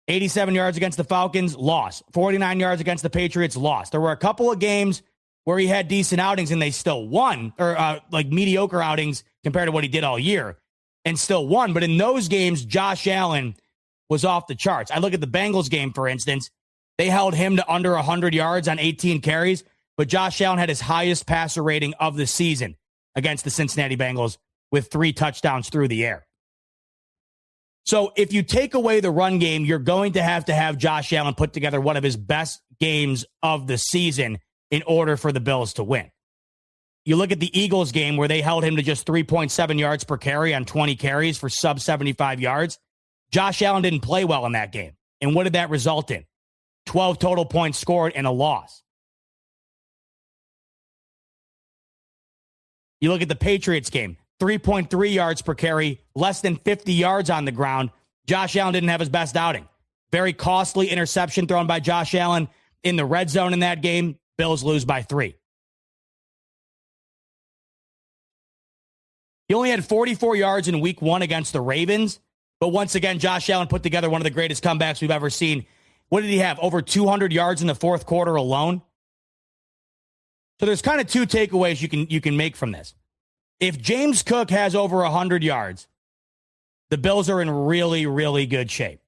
87 yards against the Falcons, loss. 49 yards against the Patriots, loss. There were a couple of games where he had decent outings and they still won, or like mediocre outings compared to what he did all year, and still won. But in those games, Josh Allen was off the charts. I look at the Bengals game, for instance. They held him to under 100 yards on 18 carries, but Josh Allen had his highest passer rating of the season against the Cincinnati Bengals with 3 touchdowns through the air. So if you take away the run game, you're going to have Josh Allen put together one of his best games of the season in order for the Bills to win. You look at the Eagles game where they held him to just 3.7 yards per carry on 20 carries for sub 75 yards. Josh Allen didn't play well in that game. And what did that result in? 12 total points scored and a loss. You look at the Patriots game, 3.3 yards per carry, less than 50 yards on the ground. Josh Allen didn't have his best outing. Very costly interception thrown by Josh Allen in the red zone in that game. Bills lose by 3. He only had 44 yards in week 1 against the Ravens. But once again, Josh Allen put together one of the greatest comebacks we've ever seen. What did he have? Over 200 yards in the fourth quarter alone? So there's kind of 2 takeaways you can make from this. If James Cook has over 100 yards, the Bills are in really, really good shape.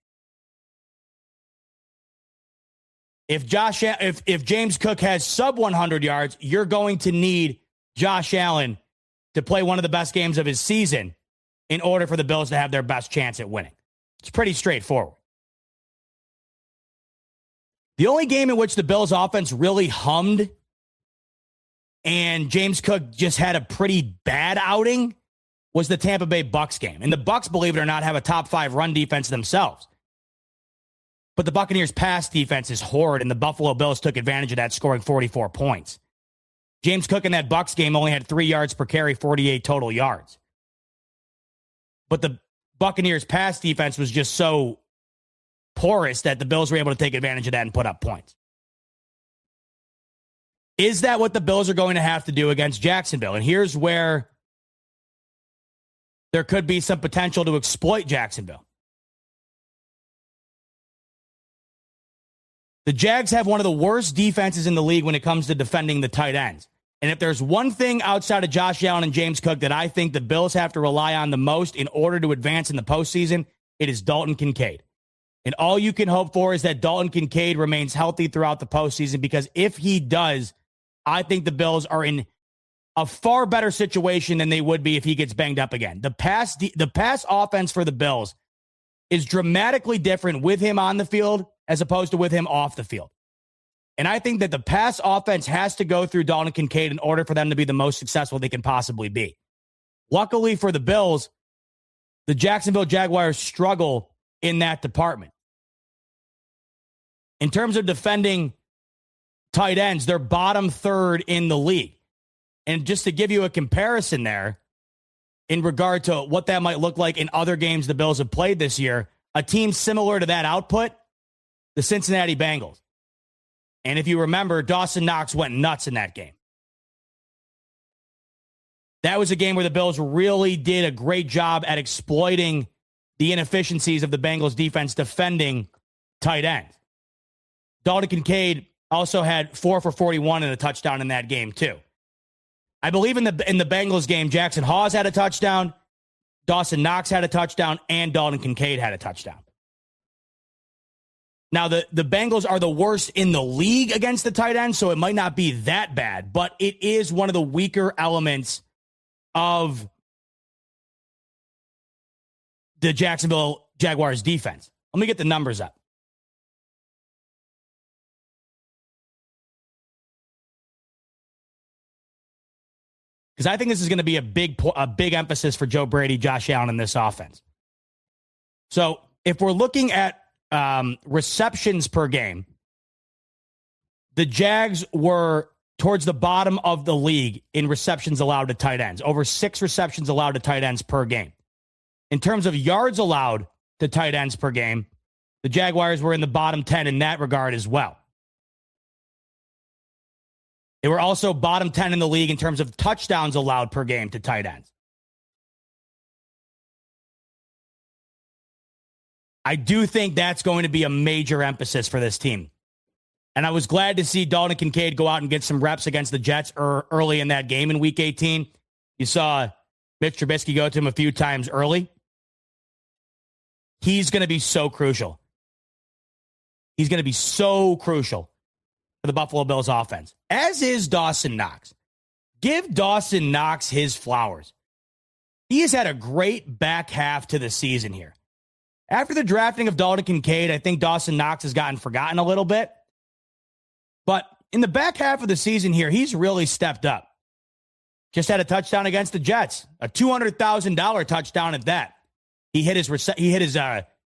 If James Cook has sub 100 yards, you're going to need Josh Allen to play one of the best games of his season in order for the Bills to have their best chance at winning. It's pretty straightforward. The only game in which the Bills offense really hummed and James Cook just had a pretty bad outing was the Tampa Bay Bucs game. And the Bucs, believe it or not, have a top 5 run defense themselves. But the Buccaneers' pass defense is horrid, and the Buffalo Bills took advantage of that, scoring 44 points. James Cook in that Bucs game only had 3 yards per carry, 48 total yards. But the Buccaneers' pass defense was just so porous that the Bills were able to take advantage of that and put up points. Is that what the Bills are going to have to do against Jacksonville? And here's where there could be some potential to exploit Jacksonville. The Jags have one of the worst defenses in the league when it comes to defending the tight ends. And if there's one thing outside of Josh Allen and James Cook that I think the Bills have to rely on the most in order to advance in the postseason, it is Dalton Kincaid. And all you can hope for is that Dalton Kincaid remains healthy throughout the postseason, because if he does, I think the Bills are in a far better situation than they would be if he gets banged up again. The pass offense for the Bills is dramatically different with him on the field as opposed to with him off the field. And I think that the pass offense has to go through Dalton Kincaid in order for them to be the most successful they can possibly be. Luckily for the Bills, the Jacksonville Jaguars struggle in that department. In terms of defending tight ends, they're bottom third in the league. And just to give you a comparison there, in regard to what that might look like in other games the Bills have played this year, a team similar to that output, the Cincinnati Bengals. And if you remember, Dawson Knox went nuts in that game. That was a game where the Bills really did a great job at exploiting the inefficiencies of the Bengals defense defending tight ends. Dalton Kincaid also had 4 for 41 and a touchdown in that game too. I believe in the Bengals game, Jackson Hawes had a touchdown, Dawson Knox had a touchdown, and Dalton Kincaid had a touchdown. Now, the Bengals are the worst in the league against the tight end, so it might not be that bad, but it is one of the weaker elements of the Jacksonville Jaguars defense. Let me get the numbers up. Because I think this is going to be a big emphasis for Joe Brady, Josh Allen in this offense. So if we're looking at receptions per game, the Jags were towards the bottom of the league in receptions allowed to tight ends, over 6 receptions allowed to tight ends per game. In terms of yards allowed to tight ends per game, the Jaguars were in the bottom 10 in that regard as well. They were also bottom 10 in the league in terms of touchdowns allowed per game to tight ends. I do think that's going to be a major emphasis for this team. And I was glad to see Dalton Kincaid go out and get some reps against the Jets early in that game in Week 18. You saw Mitch Trubisky go to him a few times early. He's going to be so crucial. He's going to be so crucial for the Buffalo Bills offense, as is Dawson Knox. Give Dawson Knox his flowers. He has had a great back half to the season here. After the drafting of Dalton Kincaid, I think Dawson Knox has gotten forgotten a little bit. But in the back half of the season here, he's really stepped up. Just had a touchdown against the Jets, a $200,000 touchdown at that. He hit his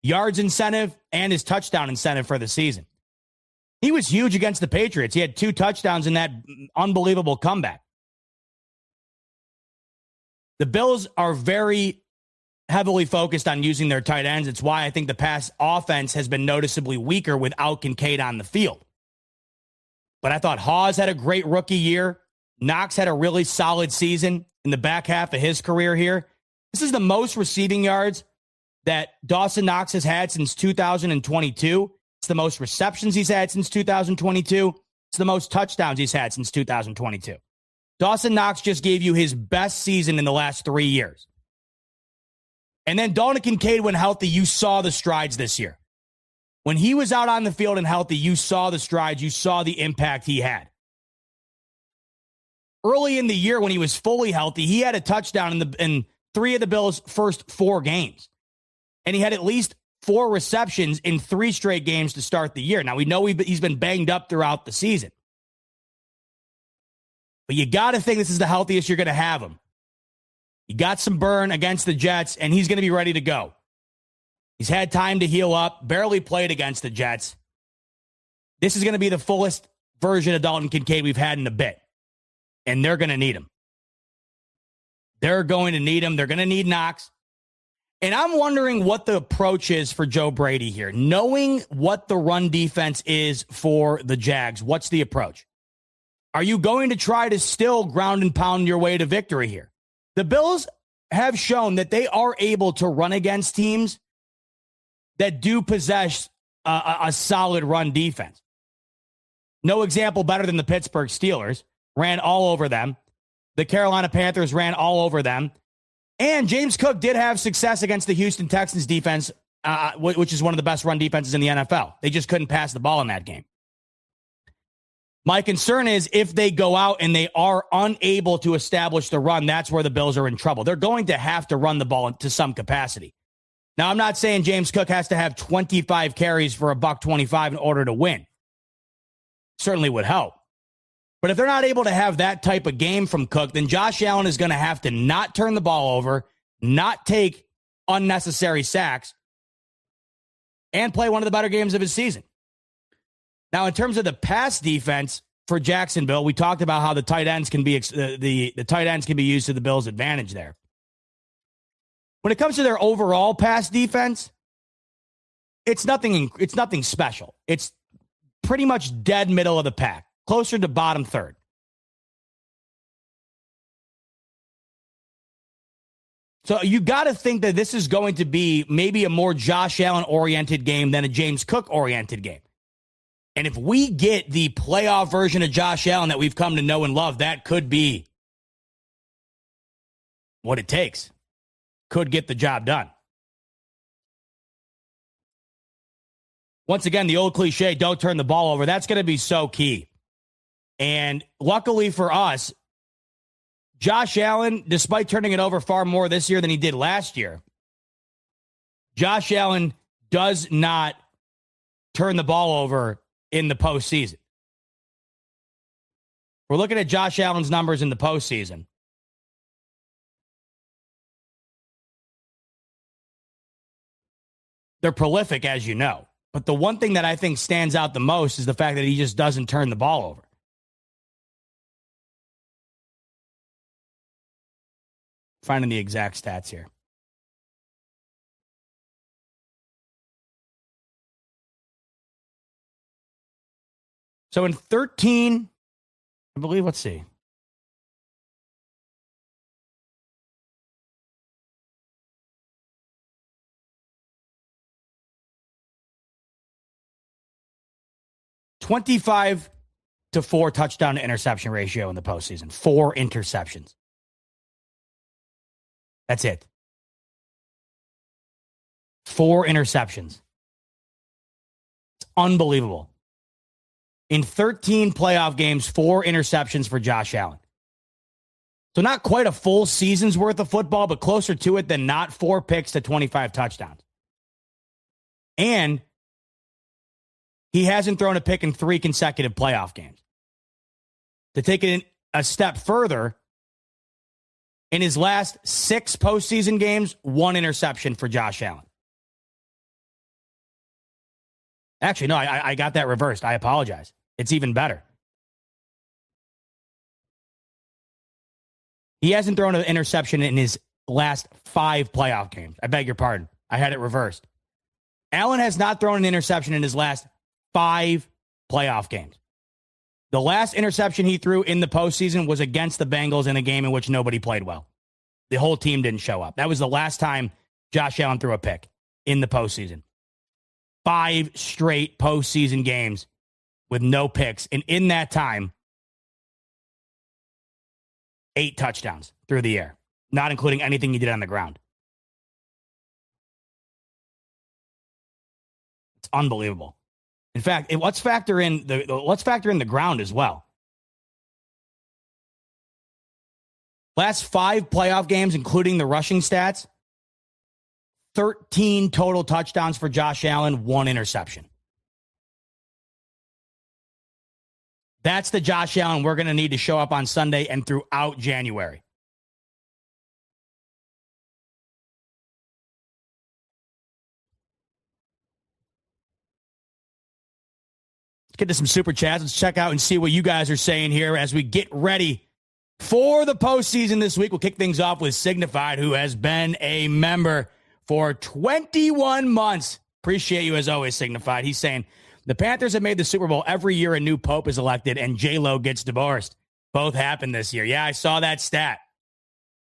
yards incentive and his touchdown incentive for the season. He was huge against the Patriots. He had 2 touchdowns in that unbelievable comeback. The Bills are very heavily focused on using their tight ends. It's why I think the pass offense has been noticeably weaker without Kincaid on the field. But I thought Hawes had a great rookie year. Knox had a really solid season in the back half of his career here. This is the most receiving yards that Dawson Knox has had since 2022. It's the most receptions he's had since 2022. It's the most touchdowns he's had since 2022. Dawson Knox just gave you his best season in the last 3 years. And then Dalton Kincaid, when healthy, you saw the strides this year. When he was out on the field and healthy, you saw the strides. You saw the impact he had. Early in the year, when he was fully healthy, he had a touchdown in 3 of the Bills' first 4 games. And he had at least 4 receptions in 3 straight games to start the year. Now, we know he's been banged up throughout the season. But you got to think this is the healthiest you're going to have him. He got some burn against the Jets, and he's going to be ready to go. He's had time to heal up, barely played against the Jets. This is going to be the fullest version of Dalton Kincaid we've had in a bit. And they're going to need him. They're going to need him. They're going to need Knox. And I'm wondering what the approach is for Joe Brady here. Knowing what the run defense is for the Jags, what's the approach? Are you going to try to still ground and pound your way to victory here? The Bills have shown that they are able to run against teams that do possess a solid run defense. No example better than the Pittsburgh Steelers. Ran all over them. The Carolina Panthers ran all over them. And James Cook did have success against the Houston Texans defense, which is one of the best run defenses in the NFL. They just couldn't pass the ball in that game. My concern is if they go out and they are unable to establish the run, that's where the Bills are in trouble. They're going to have to run the ball to some capacity. Now, I'm not saying James Cook has to have 25 carries for $125 in order to win. Certainly would help. But if they're not able to have that type of game from Cook, then Josh Allen is going to have to not turn the ball over, not take unnecessary sacks, and play one of the better games of his season. Now, in terms of the pass defense for Jacksonville, we talked about how the tight ends can be the tight ends can be used to the Bills' advantage there. When it comes to their overall pass defense, it's nothing special. It's pretty much dead middle of the pack, closer to bottom third. So you got to think that this is going to be maybe a more Josh Allen-oriented game than a James Cook-oriented game. And if we get the playoff version of Josh Allen that we've come to know and love, that could be what it takes. Could get the job done. Once again, the old cliche, don't turn the ball over. That's going to be so key. And luckily for us, Josh Allen, despite turning it over far more this year than he did last year, Josh Allen does not turn the ball over in the postseason. We're looking at Josh Allen's numbers in the postseason. They're prolific, as you know. But the one thing that I think stands out the most is the fact that he just doesn't turn the ball over. Finding the exact stats here. So in 13, I believe, let's see. $25 to 4 touchdown to interception ratio in the postseason. 4 interceptions. That's it. 4 interceptions. It's unbelievable. In 13 playoff games, 4 interceptions for Josh Allen. So not quite a full season's worth of football, but closer to it than not. 4 picks to 25 touchdowns. And he hasn't thrown a pick in 3 consecutive playoff games. To take it a step further, in his last 6 postseason games, 1 interception for Josh Allen. Actually, no, I got that reversed. I apologize. It's even better. He hasn't thrown an interception in his last 5 playoff games. I beg your pardon. I had it reversed. Allen has not thrown an interception in his last 5 playoff games. The last interception he threw in the postseason was against the Bengals in a game in which nobody played well. The whole team didn't show up. That was the last time Josh Allen threw a pick in the postseason. 5 straight postseason games with no picks. And in that time, 8 touchdowns through the air, not including anything he did on the ground. It's unbelievable. In fact, let's factor in the ground as well. Last 5 playoff games, including the rushing stats, 13 total touchdowns for Josh Allen, 1 interception. That's the Josh Allen we're going to need to show up on Sunday and throughout January. Let's get to some super chats. Let's check out and see what you guys are saying here as we get ready for the postseason this week. We'll kick things off with Signified, who has been a member for 21 months. Appreciate you as always, Signified. He's saying, the Panthers have made the Super Bowl every year a new pope is elected and J-Lo gets divorced. Both happened this year. Yeah, I saw that stat.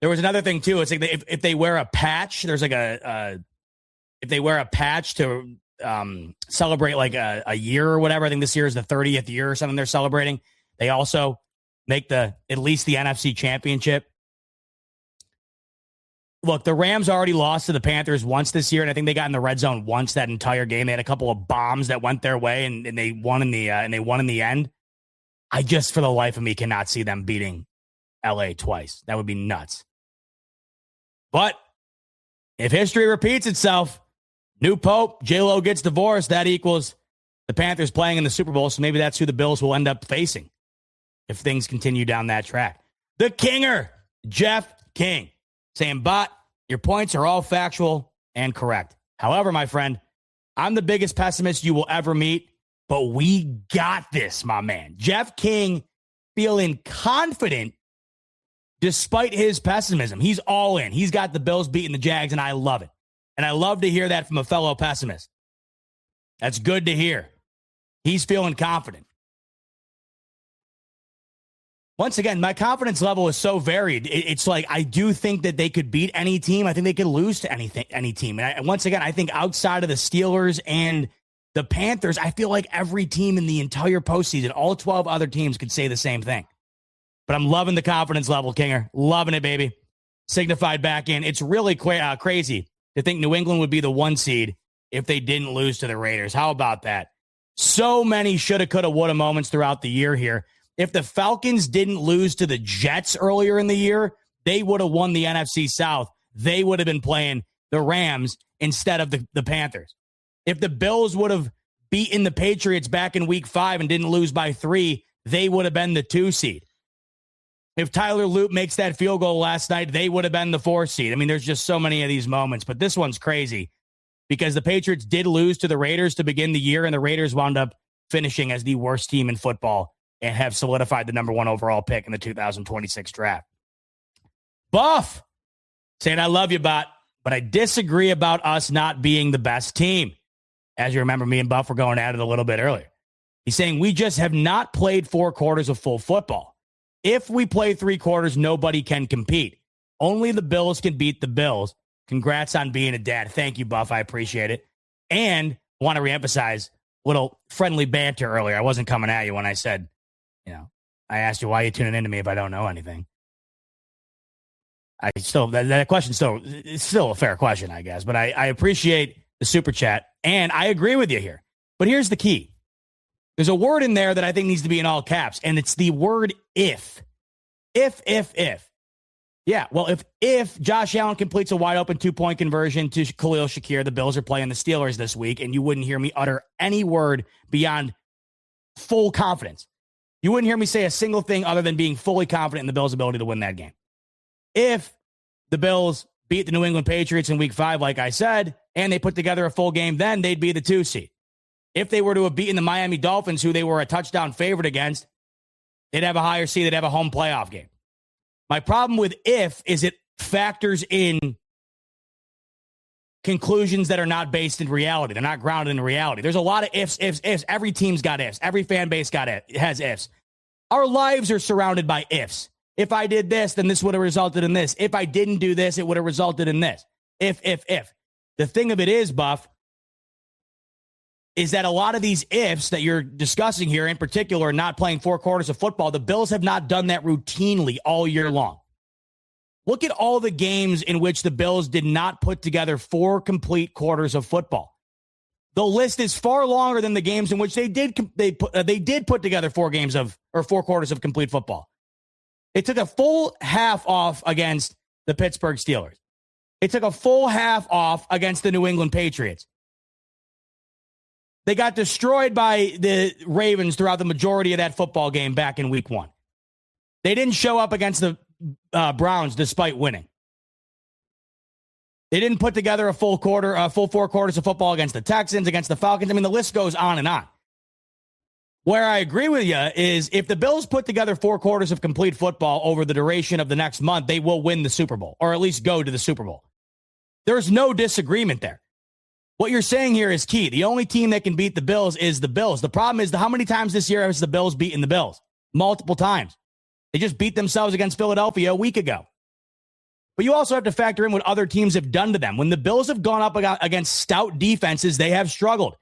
There was another thing, too. It's like if they wear a patch, there's like if they wear a patch to celebrate like a year or whatever. I think this year is the 30th year or something they're celebrating. They also make at least the NFC Championship. Look, the Rams already lost to the Panthers once this year, and I think they got in the red zone once that entire game. They had a couple of bombs that went their way, and they won in the end. I just, for the life of me, cannot see them beating LA twice. That would be nuts. But if history repeats itself, new pope, J-Lo gets divorced, that equals the Panthers playing in the Super Bowl, so maybe that's who the Bills will end up facing if things continue down that track. The Kinger, Jeff King, saying, "Bot, your points are all factual and correct. However, my friend, I'm the biggest pessimist you will ever meet, but we got this, my man." Jeff King feeling confident despite his pessimism. He's all in. He's got the Bills beating the Jags, and I love it. And I love to hear that from a fellow pessimist. That's good to hear. He's feeling confident. Once again, my confidence level is so varied. It's like I do think that they could beat any team. I think they could lose to any team. And once again, I think outside of the Steelers and the Panthers, I feel like every team in the entire postseason, all 12 other teams could say the same thing. But I'm loving the confidence level, Kinger. Loving it, baby. Signified back in. It's really crazy to think New England would be the 1 seed if they didn't lose to the Raiders. How about that? So many shoulda, coulda, woulda moments throughout the year here. If the Falcons didn't lose to the Jets earlier in the year, they would have won the NFC South. They would have been playing the Rams instead of the Panthers. If the Bills would have beaten the Patriots back in week 5 and didn't lose by 3, they would have been the 2 seed. If Tyler Loop makes that field goal last night, they would have been the 4 seed. I mean, there's just so many of these moments, but this one's crazy because the Patriots did lose to the Raiders to begin the year, and the Raiders wound up finishing as the worst team in football and have solidified the number 1 overall pick in the 2026 draft. Buff saying, "I love you, Bot, but I disagree about us not being the best team." As you remember, me and Buff were going at it a little bit earlier. He's saying, "We just have not played 4 quarters of full football. If we play 3 quarters, nobody can compete. Only the Bills can beat the Bills. Congrats on being a dad." Thank you, Buff. I appreciate it. And want to reemphasize a little friendly banter earlier. I wasn't coming at you when I said, I asked you why you tuning into me if I don't know anything. That question it's still a fair question, I guess. But I appreciate the super chat, and I agree with you here. But here's the key. There's a word in there that I think needs to be in all caps, and it's the word if. If. Yeah, well, if Josh Allen completes a wide-open 2-point conversion to Khalil Shakir, the Bills are playing the Steelers this week, and you wouldn't hear me utter any word beyond full confidence. You wouldn't hear me say a single thing other than being fully confident in the Bills' ability to win that game. If the Bills beat the New England Patriots in week 5, like I said, and they put together a full game, then they'd be the 2 seed. If they were to have beaten the Miami Dolphins, who they were a touchdown favorite against, they'd have a higher seed. They'd have a home playoff game. My problem with if is it factors in conclusions that are not based in reality. They're not grounded in reality. There's a lot of ifs. Every team's got ifs. Every fan base has ifs. Our lives are surrounded by ifs. If I did this, then this would have resulted in this. If I didn't do this, it would have resulted in this. If. The thing of it is, Buff, is that a lot of these ifs that you're discussing here in particular are not playing 4 quarters of football. The Bills have not done that routinely all year long. Look at all the games in which the Bills did not put together 4 complete quarters of football. The list is far longer than the games in which they did put together 4 quarters of complete football. It took a full half off against the Pittsburgh Steelers. It took a full half off against the New England Patriots. They got destroyed by the Ravens throughout the majority of that football game back in week 1. They didn't show up against the Browns despite winning. They didn't put together a full 4 quarters of football against the Texans, against the Falcons. I mean, the list goes on and on. Where I agree with you is if the Bills put together 4 quarters of complete football over the duration of the next month, they will win the Super Bowl, or at least go to the Super Bowl. There's no disagreement there. What you're saying here is key. The only team that can beat the Bills is the Bills. The problem is how many times this year has the Bills beaten the Bills? Multiple times. They just beat themselves against Philadelphia a week ago. But you also have to factor in what other teams have done to them. When the Bills have gone up against stout defenses, they have struggled.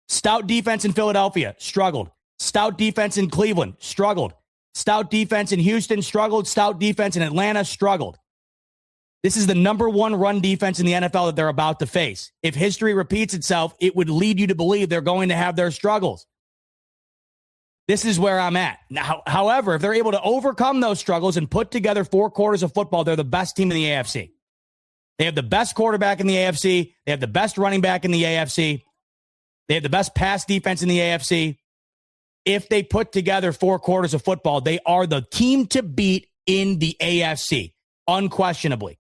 Stout defense in Philadelphia, struggled. Stout defense in Cleveland, struggled. Stout defense in Houston, struggled. Stout defense in Atlanta, struggled. This is the number one run defense in the NFL that they're about to face. If history repeats itself, it would lead you to believe they're going to have their struggles. This is where I'm at. Now, however, if they're able to overcome those struggles and put together 4 quarters of football, they're the best team in the AFC. They have the best quarterback in the AFC. They have the best running back in the AFC. They have the best pass defense in the AFC. If they put together 4 quarters of football, they are the team to beat in the AFC, unquestionably.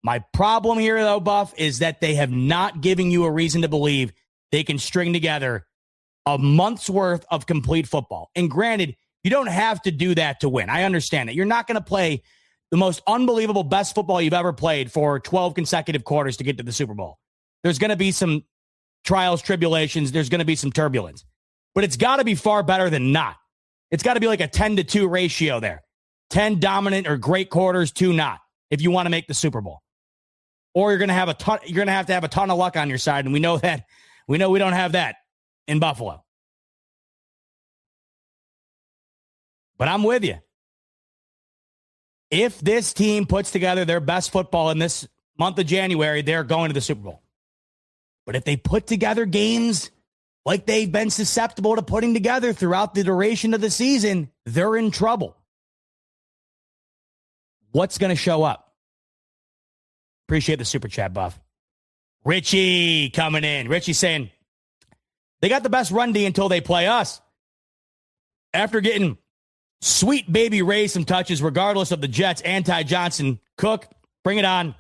My problem here, though, Buff, is that they have not given you a reason to believe they can string together a month's worth of complete football. And granted, you don't have to do that to win. I understand that. You're not going to play the most unbelievable best football you've ever played for 12 consecutive quarters to get to the Super Bowl. There's going to be some trials, tribulations. There's going to be some turbulence. But it's got to be far better than not. It's got to be like a 10-2 ratio there. 10 dominant or great quarters, 2 not, if you want to make the Super Bowl. Or you're going to have to have a ton of luck on your side, and we know we don't have that in Buffalo. But I'm with you. If this team puts together their best football in this month of January, they're going to the Super Bowl. But if they put together games like they've been susceptible to putting together throughout the duration of the season, they're in trouble. What's going to show up? Appreciate the super chat, Buff. Richie coming in. Richie saying, they got the best run D until they play us. After getting sweet baby Ray some touches, regardless of the Jets, anti-Johnson, Cook, bring it on.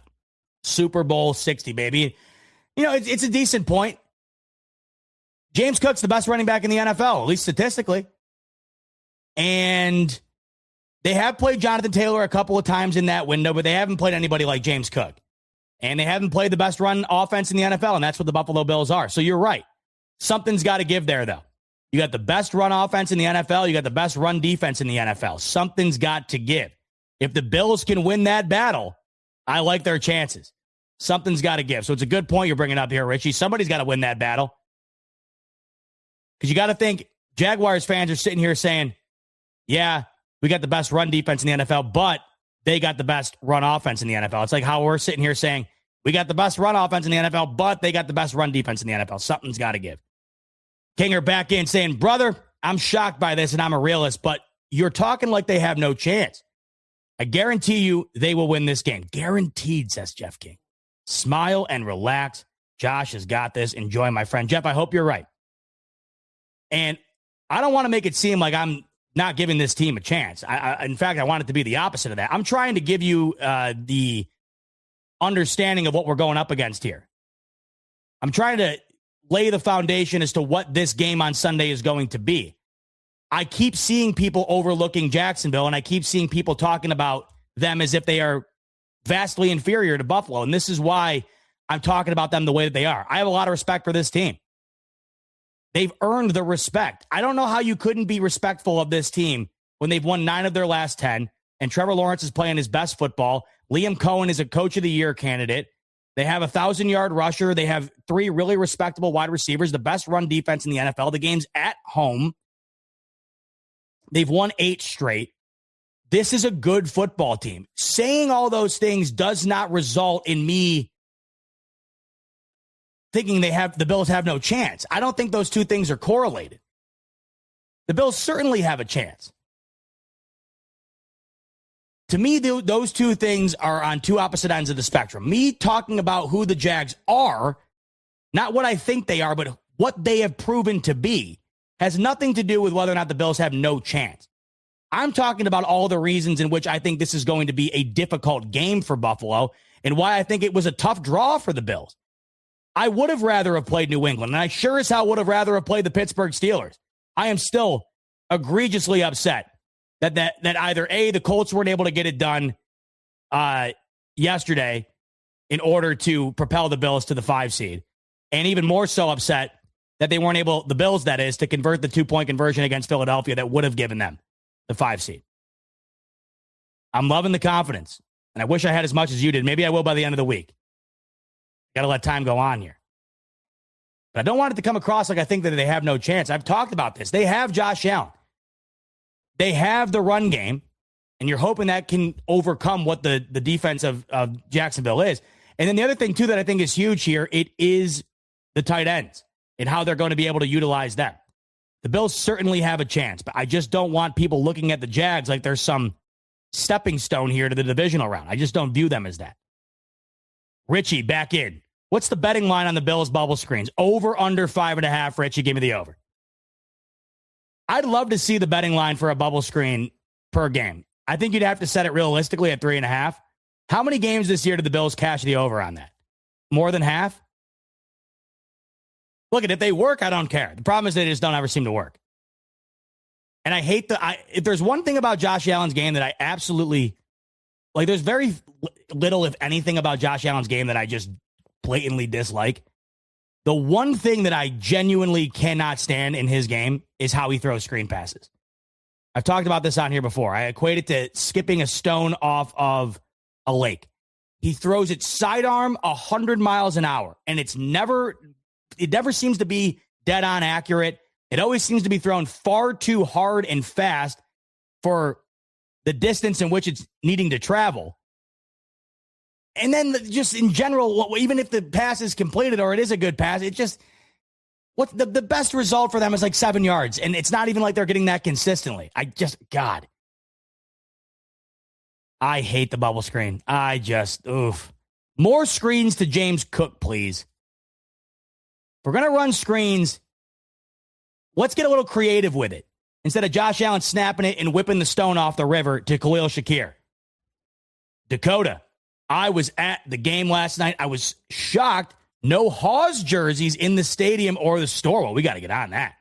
Super Bowl 60, baby. You know, it's a decent point. James Cook's the best running back in the NFL, at least statistically. And they have played Jonathan Taylor a couple of times in that window, but they haven't played anybody like James Cook. And they haven't played the best run offense in the NFL, and that's what the Buffalo Bills are. So you're right. Something's got to give there, though. You got the best run offense in the NFL. You got the best run defense in the NFL. Something's got to give. If the Bills can win that battle, I like their chances. Something's got to give. So it's a good point you're bringing up here, Richie. Somebody's got to win that battle. Because you got to think, Jaguars fans are sitting here saying, yeah, we got the best run defense in the NFL, but they got the best run offense in the NFL. It's like how we're sitting here saying, we got the best run offense in the NFL, but they got the best run defense in the NFL. Something's got to give. Kinger back in saying, brother, I'm shocked by this and I'm a realist, but you're talking like they have no chance. I guarantee you they will win this game. Guaranteed, says Jeff King. Smile and relax. Josh has got this. Enjoy, my friend. Jeff, I hope you're right. And I don't want to make it seem like I'm not giving this team a chance. In fact, I want it to be the opposite of that. I'm trying to give you the understanding of what we're going up against here. I'm trying to lay the foundation as to what this game on Sunday is going to be. I keep seeing people overlooking Jacksonville, and I keep seeing people talking about them as if they are vastly inferior to Buffalo, and this is why I'm talking about them the way that they are. I have a lot of respect for this team. They've earned the respect. I don't know how you couldn't be respectful of this team when they've won 9 of their last 10, and Trevor Lawrence is playing his best football. Liam Cohen is a Coach of the Year candidate. They have a 1,000-yard rusher. They have 3 really respectable wide receivers, the best run defense in the NFL. The game's at home. They've won 8 straight. This is a good football team. Saying all those things does not result in me thinking the Bills have no chance. I don't think those two things are correlated. The Bills certainly have a chance. To me, those two things are on two opposite ends of the spectrum. Me talking about who the Jags are, not what I think they are, but what they have proven to be, has nothing to do with whether or not the Bills have no chance. I'm talking about all the reasons in which I think this is going to be a difficult game for Buffalo and why I think it was a tough draw for the Bills. I would have rather have played New England, and I sure as hell would have rather have played the Pittsburgh Steelers. I am still egregiously upset that either A, the Colts weren't able to get it done yesterday in order to propel the Bills to the 5 seed, and even more so upset that they weren't able, the Bills that is, to convert the 2-point conversion against Philadelphia that would have given them the 5 seed. I'm loving the confidence. And I wish I had as much as you did. Maybe I will by the end of the week. Got to let time go on here. But I don't want it to come across like I think that they have no chance. I've talked about this. They have Josh Allen. They have the run game, and you're hoping that can overcome what the defense of Jacksonville is. And then the other thing, too, that I think is huge here, it is the tight ends and how they're going to be able to utilize them. The Bills certainly have a chance, but I just don't want people looking at the Jags like there's some stepping stone here to the divisional round. I just don't view them as that. Richie, back in. What's the betting line on the Bills bubble screens? Over, under 5.5. Richie, give me the over. I'd love to see the betting line for a bubble screen per game. I think you'd have to set it realistically at 3.5. How many games this year did the Bills cash the over on that? More than half? Look, if they work, I don't care. The problem is they just don't ever seem to work. And I hate if there's one thing about Josh Allen's game that I absolutely, like, there's very little, if anything, about Josh Allen's game that I just blatantly dislike. The one thing that I genuinely cannot stand in his game is how he throws screen passes. I've talked about this on here before. I equate it to skipping a stone off of a lake. He throws it sidearm 100 miles an hour, and it never seems to be dead on accurate. It always seems to be thrown far too hard and fast for the distance in which it's needing to travel. And then just in general, even if the pass is completed or it is a good pass, it just, what the best result for them is like 7 yards. And it's not even like they're getting that consistently. God. I hate the bubble screen. More screens to James Cook, please. If we're going to run screens, let's get a little creative with it. Instead of Josh Allen snapping it and whipping the stone off the river to Khalil Shakir. Dakota, I was at the game last night. I was shocked. No Hawes jerseys in the stadium or the store. Well, we got to get on that.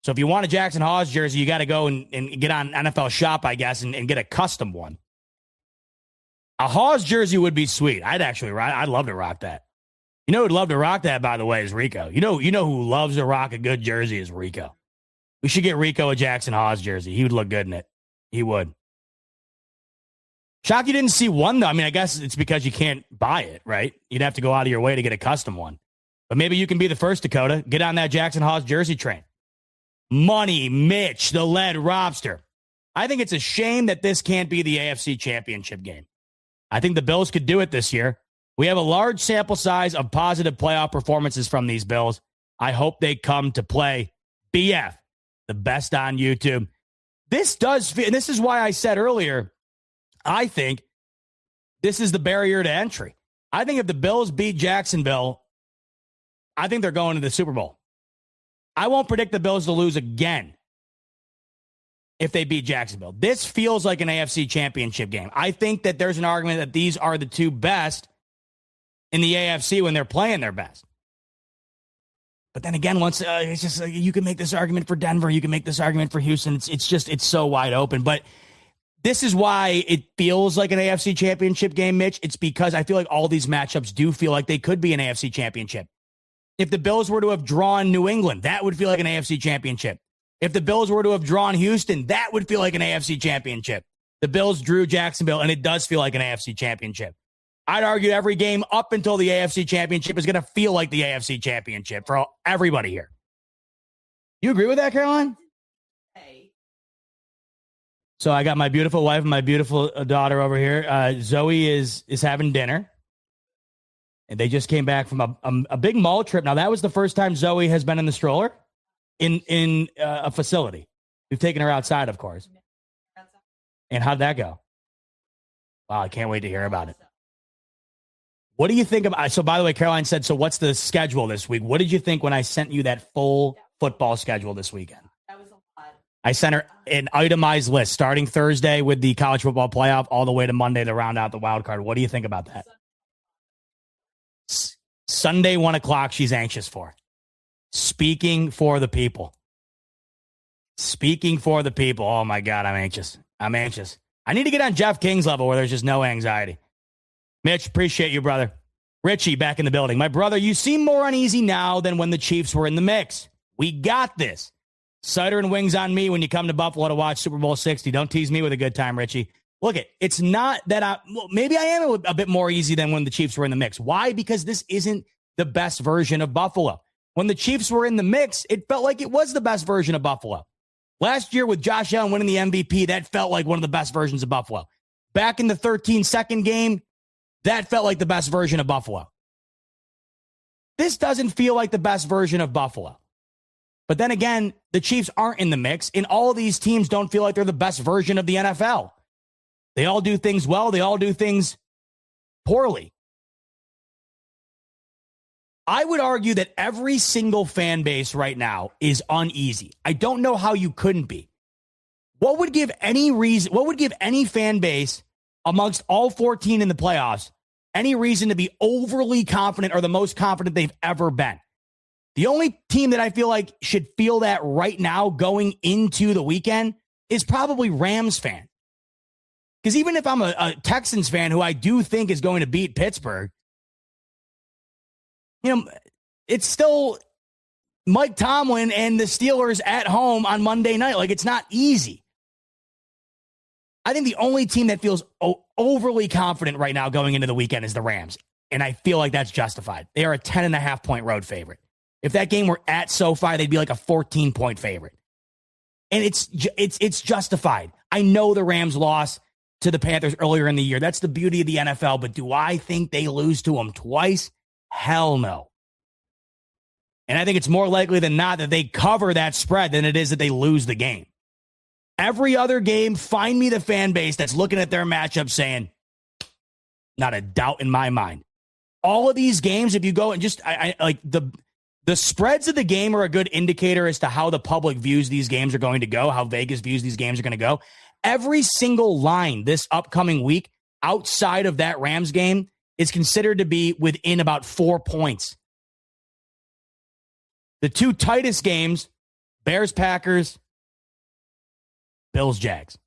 So if you want a Jackson Hawes jersey, you got to go and get on NFL Shop, I guess, and get a custom one. A Hawes jersey would be sweet. I'd love to rock that. You know who'd love to rock that, by the way, is Rico. You know who loves to rock a good jersey is Rico. We should get Rico a Jackson Hawes jersey. He would look good in it. He would. Shock you didn't see one, though. I mean, I guess it's because you can't buy it, right? You'd have to go out of your way to get a custom one. But maybe you can be the first, Dakota. Get on that Jackson Hawes jersey train. Money, Mitch, the lead Robster. I think it's a shame that this can't be the AFC Championship game. I think the Bills could do it this year. We have a large sample size of positive playoff performances from these Bills. I hope they come to play. BF, the best on YouTube. This does feel, and this is why I said earlier, I think this is the barrier to entry. I think if the Bills beat Jacksonville, I think they're going to the Super Bowl. I won't predict the Bills to lose again if they beat Jacksonville. This feels like an AFC Championship game. I think that there's an argument that these are the two best in the AFC when they're playing their best. But then again, once it's just you can make this argument for Denver, you can make this argument for Houston. It's so wide open. But this is why it feels like an AFC Championship game, Mitch. It's because I feel like all these matchups do feel like they could be an AFC Championship. If the Bills were to have drawn New England, that would feel like an AFC Championship. If the Bills were to have drawn Houston, that would feel like an AFC Championship. The Bills drew Jacksonville, and it does feel like an AFC Championship. I'd argue every game up until the AFC Championship is going to feel like the AFC Championship for everybody here. You agree with that, Caroline? Hey. So I got my beautiful wife and my beautiful daughter over here. Zoe is having dinner. And they just came back from a big mall trip. Now, that was the first time Zoe has been in the stroller in a facility. We've taken her outside, of course. And how'd that go? Wow, I can't wait to hear about it. What do you think about? So, by the way, Caroline said, so what's the schedule this week? What did you think when I sent you that full football schedule this weekend? That was a lot. I sent her an itemized list starting Thursday with the college football playoff all the way to Monday to round out the wild card. What do you think about that? Sunday, 1 o'clock, she's anxious for. Speaking for the people. Speaking for the people. Oh, my God, I'm anxious. I need to get on Jeff King's level where there's just no anxiety. Mitch, appreciate you, brother. Richie, back in the building. My brother, you seem more uneasy now than when the Chiefs were in the mix. We got this. Cider and wings on me when you come to Buffalo to watch Super Bowl 60. Don't tease me with a good time, Richie. look, it's not that maybe I am a bit more easy than when the Chiefs were in the mix. Why? Because this isn't the best version of Buffalo. When the Chiefs were in the mix, it felt like it was the best version of Buffalo. Last year with Josh Allen winning the MVP, that felt like one of the best versions of Buffalo. Back in the 13-second game, that felt like the best version of Buffalo. This doesn't feel like the best version of Buffalo. But then again, the Chiefs aren't in the mix, and all these teams don't feel like they're the best version of the NFL. They all do things well. They all do things poorly. I would argue that every single fan base right now is uneasy. I don't know how you couldn't be. What would give any fan base amongst all 14 in the playoffs any reason to be overly confident or the most confident they've ever been? The only team that I feel like should feel that right now going into the weekend is probably Rams fan. Because even if I'm a Texans fan who I do think is going to beat Pittsburgh, it's still Mike Tomlin and the Steelers at home on Monday night. Like, it's not easy. I think the only team that feels overly confident right now going into the weekend is the Rams. And I feel like that's justified. They are a 10.5-point road favorite. If that game were at SoFi, they'd be like a 14-point favorite. And it's justified. I know the Rams lost to the Panthers earlier in the year. That's the beauty of the NFL. But do I think they lose to them twice? Hell no. And I think it's more likely than not that they cover that spread than it is that they lose the game. Every other game, find me the fan base that's looking at their matchup saying, not a doubt in my mind. All of these games, if you go and just, I like the spreads of the game are a good indicator as to how the public views these games are going to go, how Vegas views these games are going to go. Every single line this upcoming week outside of that Rams game is considered to be within about 4 points. The two tightest games, Bears-Packers, Bills-Jags.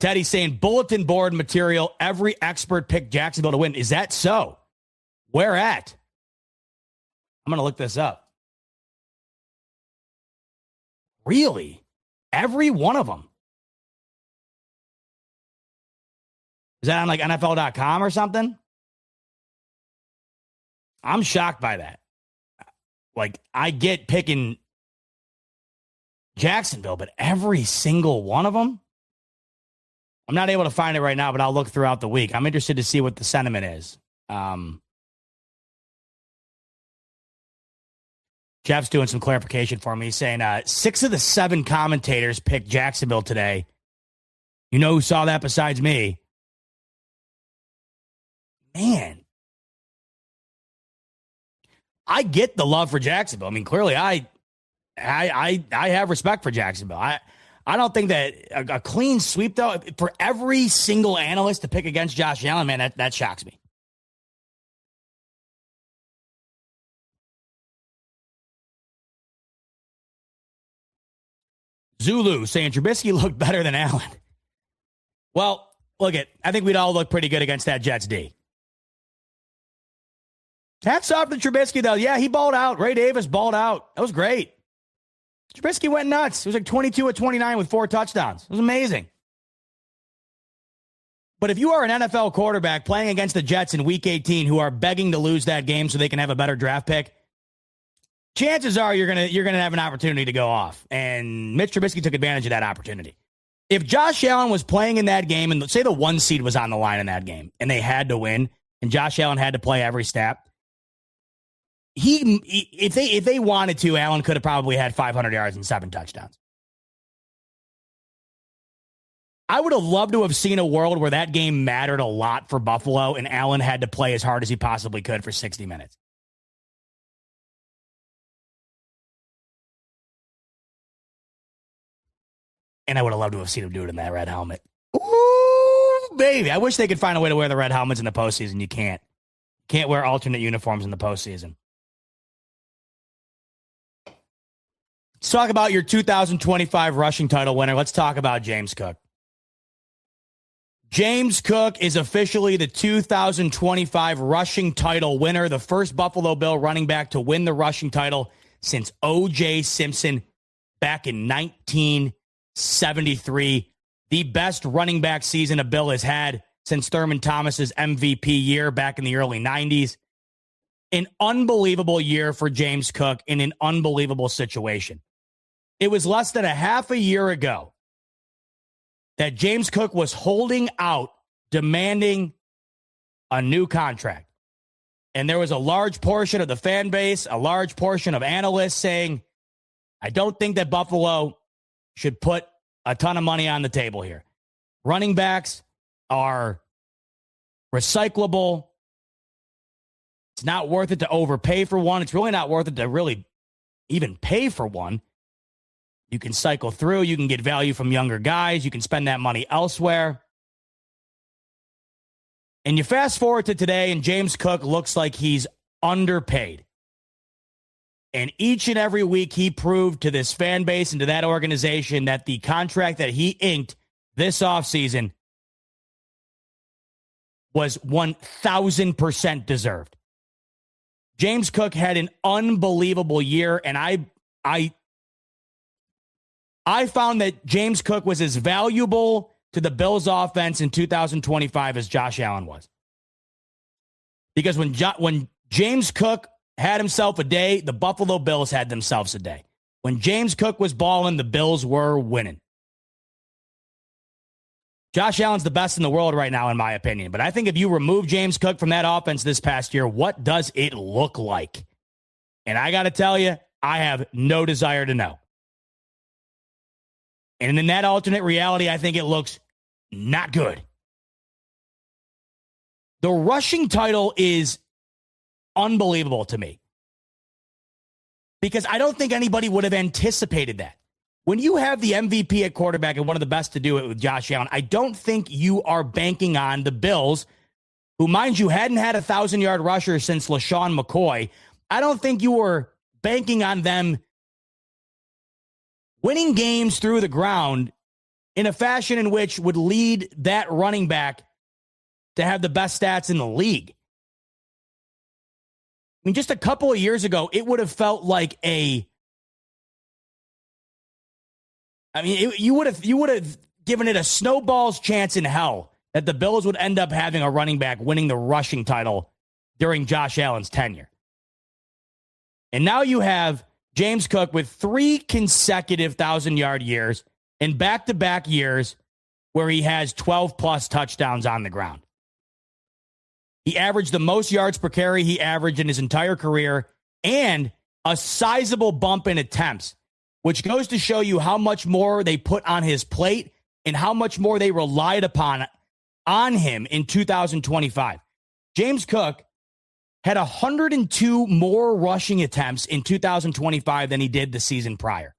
Teddy saying bulletin board material, every expert picked Jacksonville to win. Is that so? Where at? I'm going to look this up. Really? Every one of them? Is that on like NFL.com or something? I'm shocked by that. Like, I get picking Jacksonville, but every single one of them? I'm not able to find it right now, but I'll look throughout the week. I'm interested to see what the sentiment is. Jeff's doing some clarification for me. He's saying 6 of the 7 commentators picked Jacksonville today. You know who saw that besides me? Man. I get the love for Jacksonville. I mean, clearly I have respect for Jacksonville. I don't think that a clean sweep, though, for every single analyst to pick against Josh Allen, man, that shocks me. Zulu saying Trubisky looked better than Allen. Well, I think we'd all look pretty good against that Jets D. Hats off to Trubisky, though. Yeah, he balled out. Ray Davis balled out. That was great. Trubisky went nuts. It was like 22 of 29 with 4 touchdowns. It was amazing. But if you are an NFL quarterback playing against the Jets in Week 18 who are begging to lose that game so they can have a better draft pick, chances are you're gonna have an opportunity to go off. And Mitch Trubisky took advantage of that opportunity. If Josh Allen was playing in that game, and say the 1 seed was on the line in that game, and they had to win, and Josh Allen had to play every snap, if they wanted to, Allen could have probably had 500 yards and 7 touchdowns. I would have loved to have seen a world where that game mattered a lot for Buffalo and Allen had to play as hard as he possibly could for 60 minutes. And I would have loved to have seen him do it in that red helmet. Ooh, baby. I wish they could find a way to wear the red helmets in the postseason. You can't. Can't wear alternate uniforms in the postseason. Let's talk about your 2025 rushing title winner. Let's talk about James Cook. James Cook is officially the 2025 rushing title winner, the first Buffalo Bill running back to win the rushing title since O.J. Simpson back in 19 73. The best running back season a Bill has had since Thurman Thomas's MVP year back in the early 90s. An unbelievable year for James Cook in an unbelievable situation. It was less than a half a year ago that James Cook was holding out, demanding a new contract. And there was a large portion of the fan base, a large portion of analysts saying, I don't think that Buffalo should put a ton of money on the table here. Running backs are recyclable. It's not worth it to overpay for one. It's really not worth it to really even pay for one. You can cycle through. You can get value from younger guys. You can spend that money elsewhere. And you fast forward to today, and James Cook looks like he's underpaid. And each and every week, he proved to this fan base and to that organization that the contract that he inked this offseason was 1,000% deserved. James Cook had an unbelievable year, and I found that James Cook was as valuable to the Bills' offense in 2025 as Josh Allen was. Because when James Cook had himself a day, the Buffalo Bills had themselves a day. When James Cook was balling, the Bills were winning. Josh Allen's the best in the world right now, in my opinion. But I think if you remove James Cook from that offense this past year, what does it look like? And I got to tell you, I have no desire to know. And in that alternate reality, I think it looks not good. The rushing title is unbelievable to me, because I don't think anybody would have anticipated that. When you have the MVP at quarterback and one of the best to do it with Josh Allen, I don't think you are banking on the Bills, who, mind you, hadn't had a 1,000-yard rusher since LaShawn McCoy. I don't think you were banking on them winning games through the ground in a fashion in which would lead that running back to have the best stats in the league. I mean, just a couple of years ago, it would have felt like you would have given it a snowball's chance in hell that the Bills would end up having a running back winning the rushing title during Josh Allen's tenure. And now you have James Cook with 3 consecutive 1,000-yard years and back-to-back years where he has 12-plus touchdowns on the ground. He averaged the most yards per carry he averaged in his entire career, and a sizable bump in attempts, which goes to show you how much more they put on his plate and how much more they relied upon on him in 2025. James Cook had 102 more rushing attempts in 2025 than he did the season prior.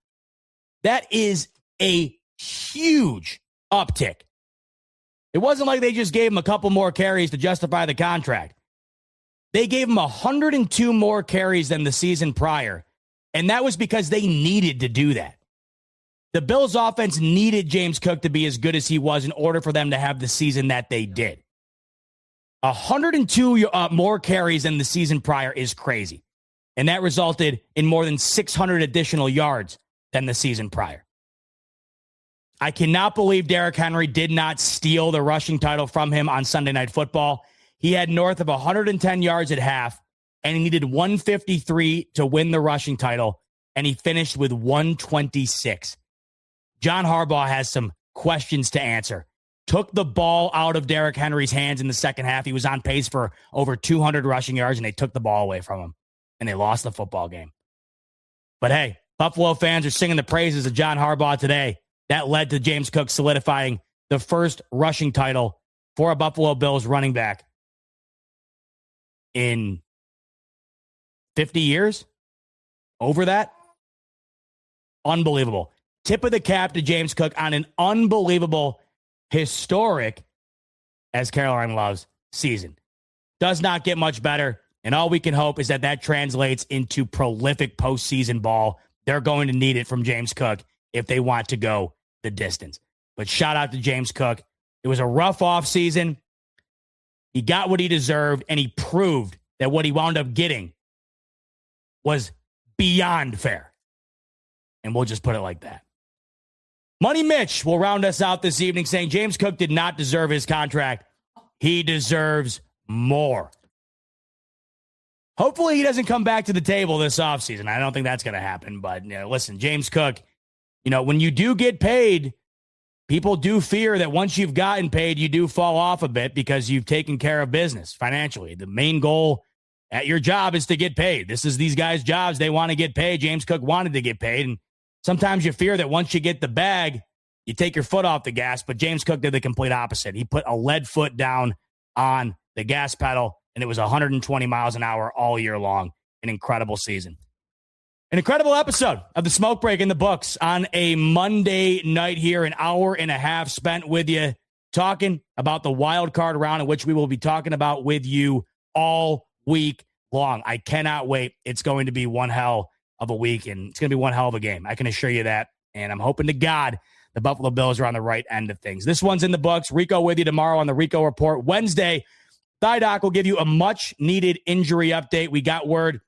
That is a huge uptick. It wasn't like they just gave him a couple more carries to justify the contract. They gave him 102 more carries than the season prior, and that was because they needed to do that. The Bills' offense needed James Cook to be as good as he was in order for them to have the season that they did. 102 more carries than the season prior is crazy, and that resulted in more than 600 additional yards than the season prior. I cannot believe Derrick Henry did not steal the rushing title from him on Sunday Night Football. He had north of 110 yards at half, and he needed 153 to win the rushing title, and he finished with 126. John Harbaugh has some questions to answer. Took the ball out of Derrick Henry's hands in the second half. He was on pace for over 200 rushing yards, and they took the ball away from him, and they lost the football game. But hey, Buffalo fans are singing the praises of John Harbaugh today. That led to James Cook solidifying the first rushing title for a Buffalo Bills running back in 50 years. Over that. Unbelievable. Tip of the cap to James Cook on an unbelievable, historic, as Caroline loves, season. Does not get much better, and all we can hope is that that translates into prolific postseason ball. They're going to need it from James Cook if they want to go the distance. But shout out to James Cook. It was a rough offseason. He got what he deserved, and he proved that what he wound up getting was beyond fair. And we'll just put it like that. Money Mitch will round us out this evening saying James Cook did not deserve his contract. He deserves more. Hopefully he doesn't come back to the table this offseason. I don't think that's going to happen. But listen, James Cook, when you do get paid, people do fear that once you've gotten paid, you do fall off a bit because you've taken care of business financially. The main goal at your job is to get paid. This is these guys' jobs. They want to get paid. James Cook wanted to get paid. And sometimes you fear that once you get the bag, you take your foot off the gas. But James Cook did the complete opposite. He put a lead foot down on the gas pedal, and it was 120 miles an hour all year long. An incredible season. An incredible episode of the Smoke Break in the books on a Monday night here. An hour and a half spent with you talking about the wild card round, in which we will be talking about with you all week long. I cannot wait. It's going to be one hell of a week, and it's going to be one hell of a game. I can assure you that. And I'm hoping to God the Buffalo Bills are on the right end of things. This one's in the books. Rico with you tomorrow on the Rico Report. Wednesday, Thigh Doc will give you a much-needed injury update. We got word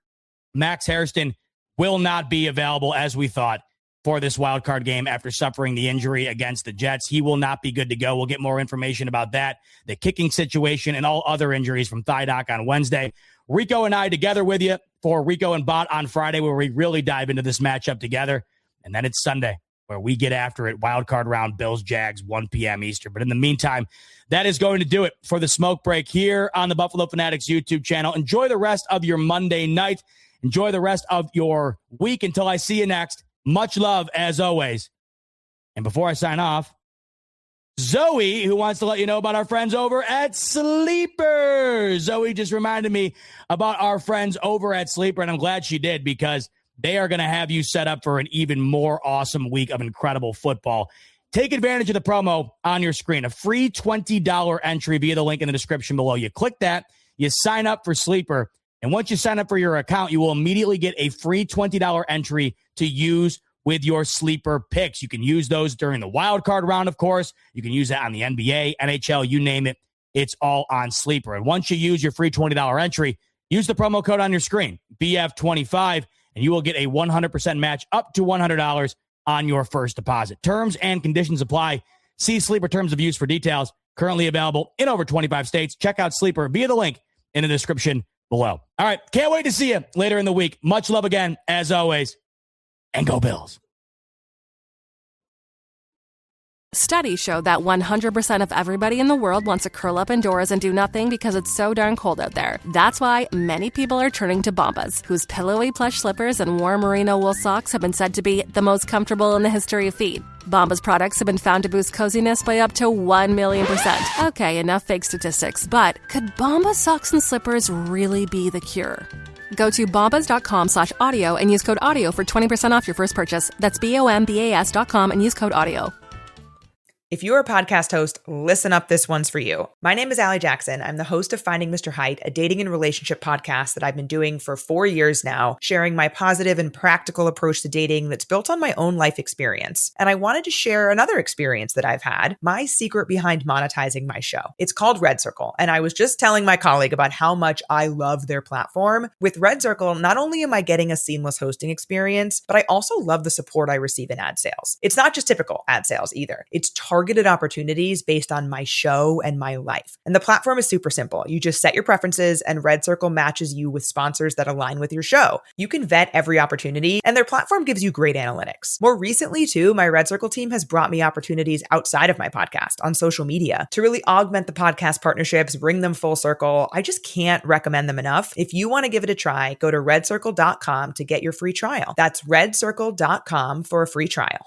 Max Hairston will not be available, as we thought, for this wild card game after suffering the injury against the Jets. He will not be good to go. We'll get more information about that, the kicking situation, and all other injuries from Thigh Doc on Wednesday. Rico and I together with you for Rico and Bot on Friday, where we really dive into this matchup together. And then it's Sunday, where we get after it. Wild card round, Bills, Jags, 1 p.m. Eastern. But in the meantime, that is going to do it for the Smoke Break here on the Buffalo Fanatics YouTube channel. Enjoy the rest of your Monday night. Enjoy the rest of your week until I see you next. Much love, as always. And before I sign off, Zoe, who wants to let you know about our friends over at Sleeper. Zoe just reminded me about our friends over at Sleeper, and I'm glad she did, because they are going to have you set up for an even more awesome week of incredible football. Take advantage of the promo on your screen, a free $20 entry via the link in the description below. You click that, you sign up for Sleeper, and once you sign up for your account, you will immediately get a free $20 entry to use with your Sleeper picks. You can use those during the wild card round, of course. You can use that on the NBA, NHL, you name it. It's all on Sleeper. And once you use your free $20 entry, use the promo code on your screen, BF25, and you will get a 100% match up to $100 on your first deposit. Terms and conditions apply. See Sleeper terms of use for details. Currently available in over 25 states. Check out Sleeper via the link in the description below. All right, can't wait to see you later in the week. Much love again, as always, and go Bills. Studies show that 100% of everybody in the world wants to curl up indoors and do nothing because it's so darn cold out there. That's why many people are turning to Bombas, whose pillowy plush slippers and warm merino wool socks have been said to be the most comfortable in the history of feet. Bombas products have been found to boost coziness by up to 1,000,000%. Okay, enough fake statistics, but could Bombas socks and slippers really be the cure? Go to bombas.com/audio and use code AUDIO for 20% off your first purchase. That's BOMBAS.com and use code AUDIO. If you're a podcast host, listen up, this one's for you. My name is Allie Jackson. I'm the host of Finding Mr. Height, a dating and relationship podcast that I've been doing for 4 years now, sharing my positive and practical approach to dating that's built on my own life experience. And I wanted to share another experience that I've had, my secret behind monetizing my show. It's called Red Circle, and I was just telling my colleague about how much I love their platform. With Red Circle, not only am I getting a seamless hosting experience, but I also love the support I receive in ad sales. It's not just typical ad sales either. It's targeted opportunities based on my show and my life. And the platform is super simple. You just set your preferences and Red Circle matches you with sponsors that align with your show. You can vet every opportunity and their platform gives you great analytics. More recently too, my Red Circle team has brought me opportunities outside of my podcast on social media to really augment the podcast partnerships, bring them full circle. I just can't recommend them enough. If you want to give it a try, go to redcircle.com to get your free trial. That's redcircle.com for a free trial.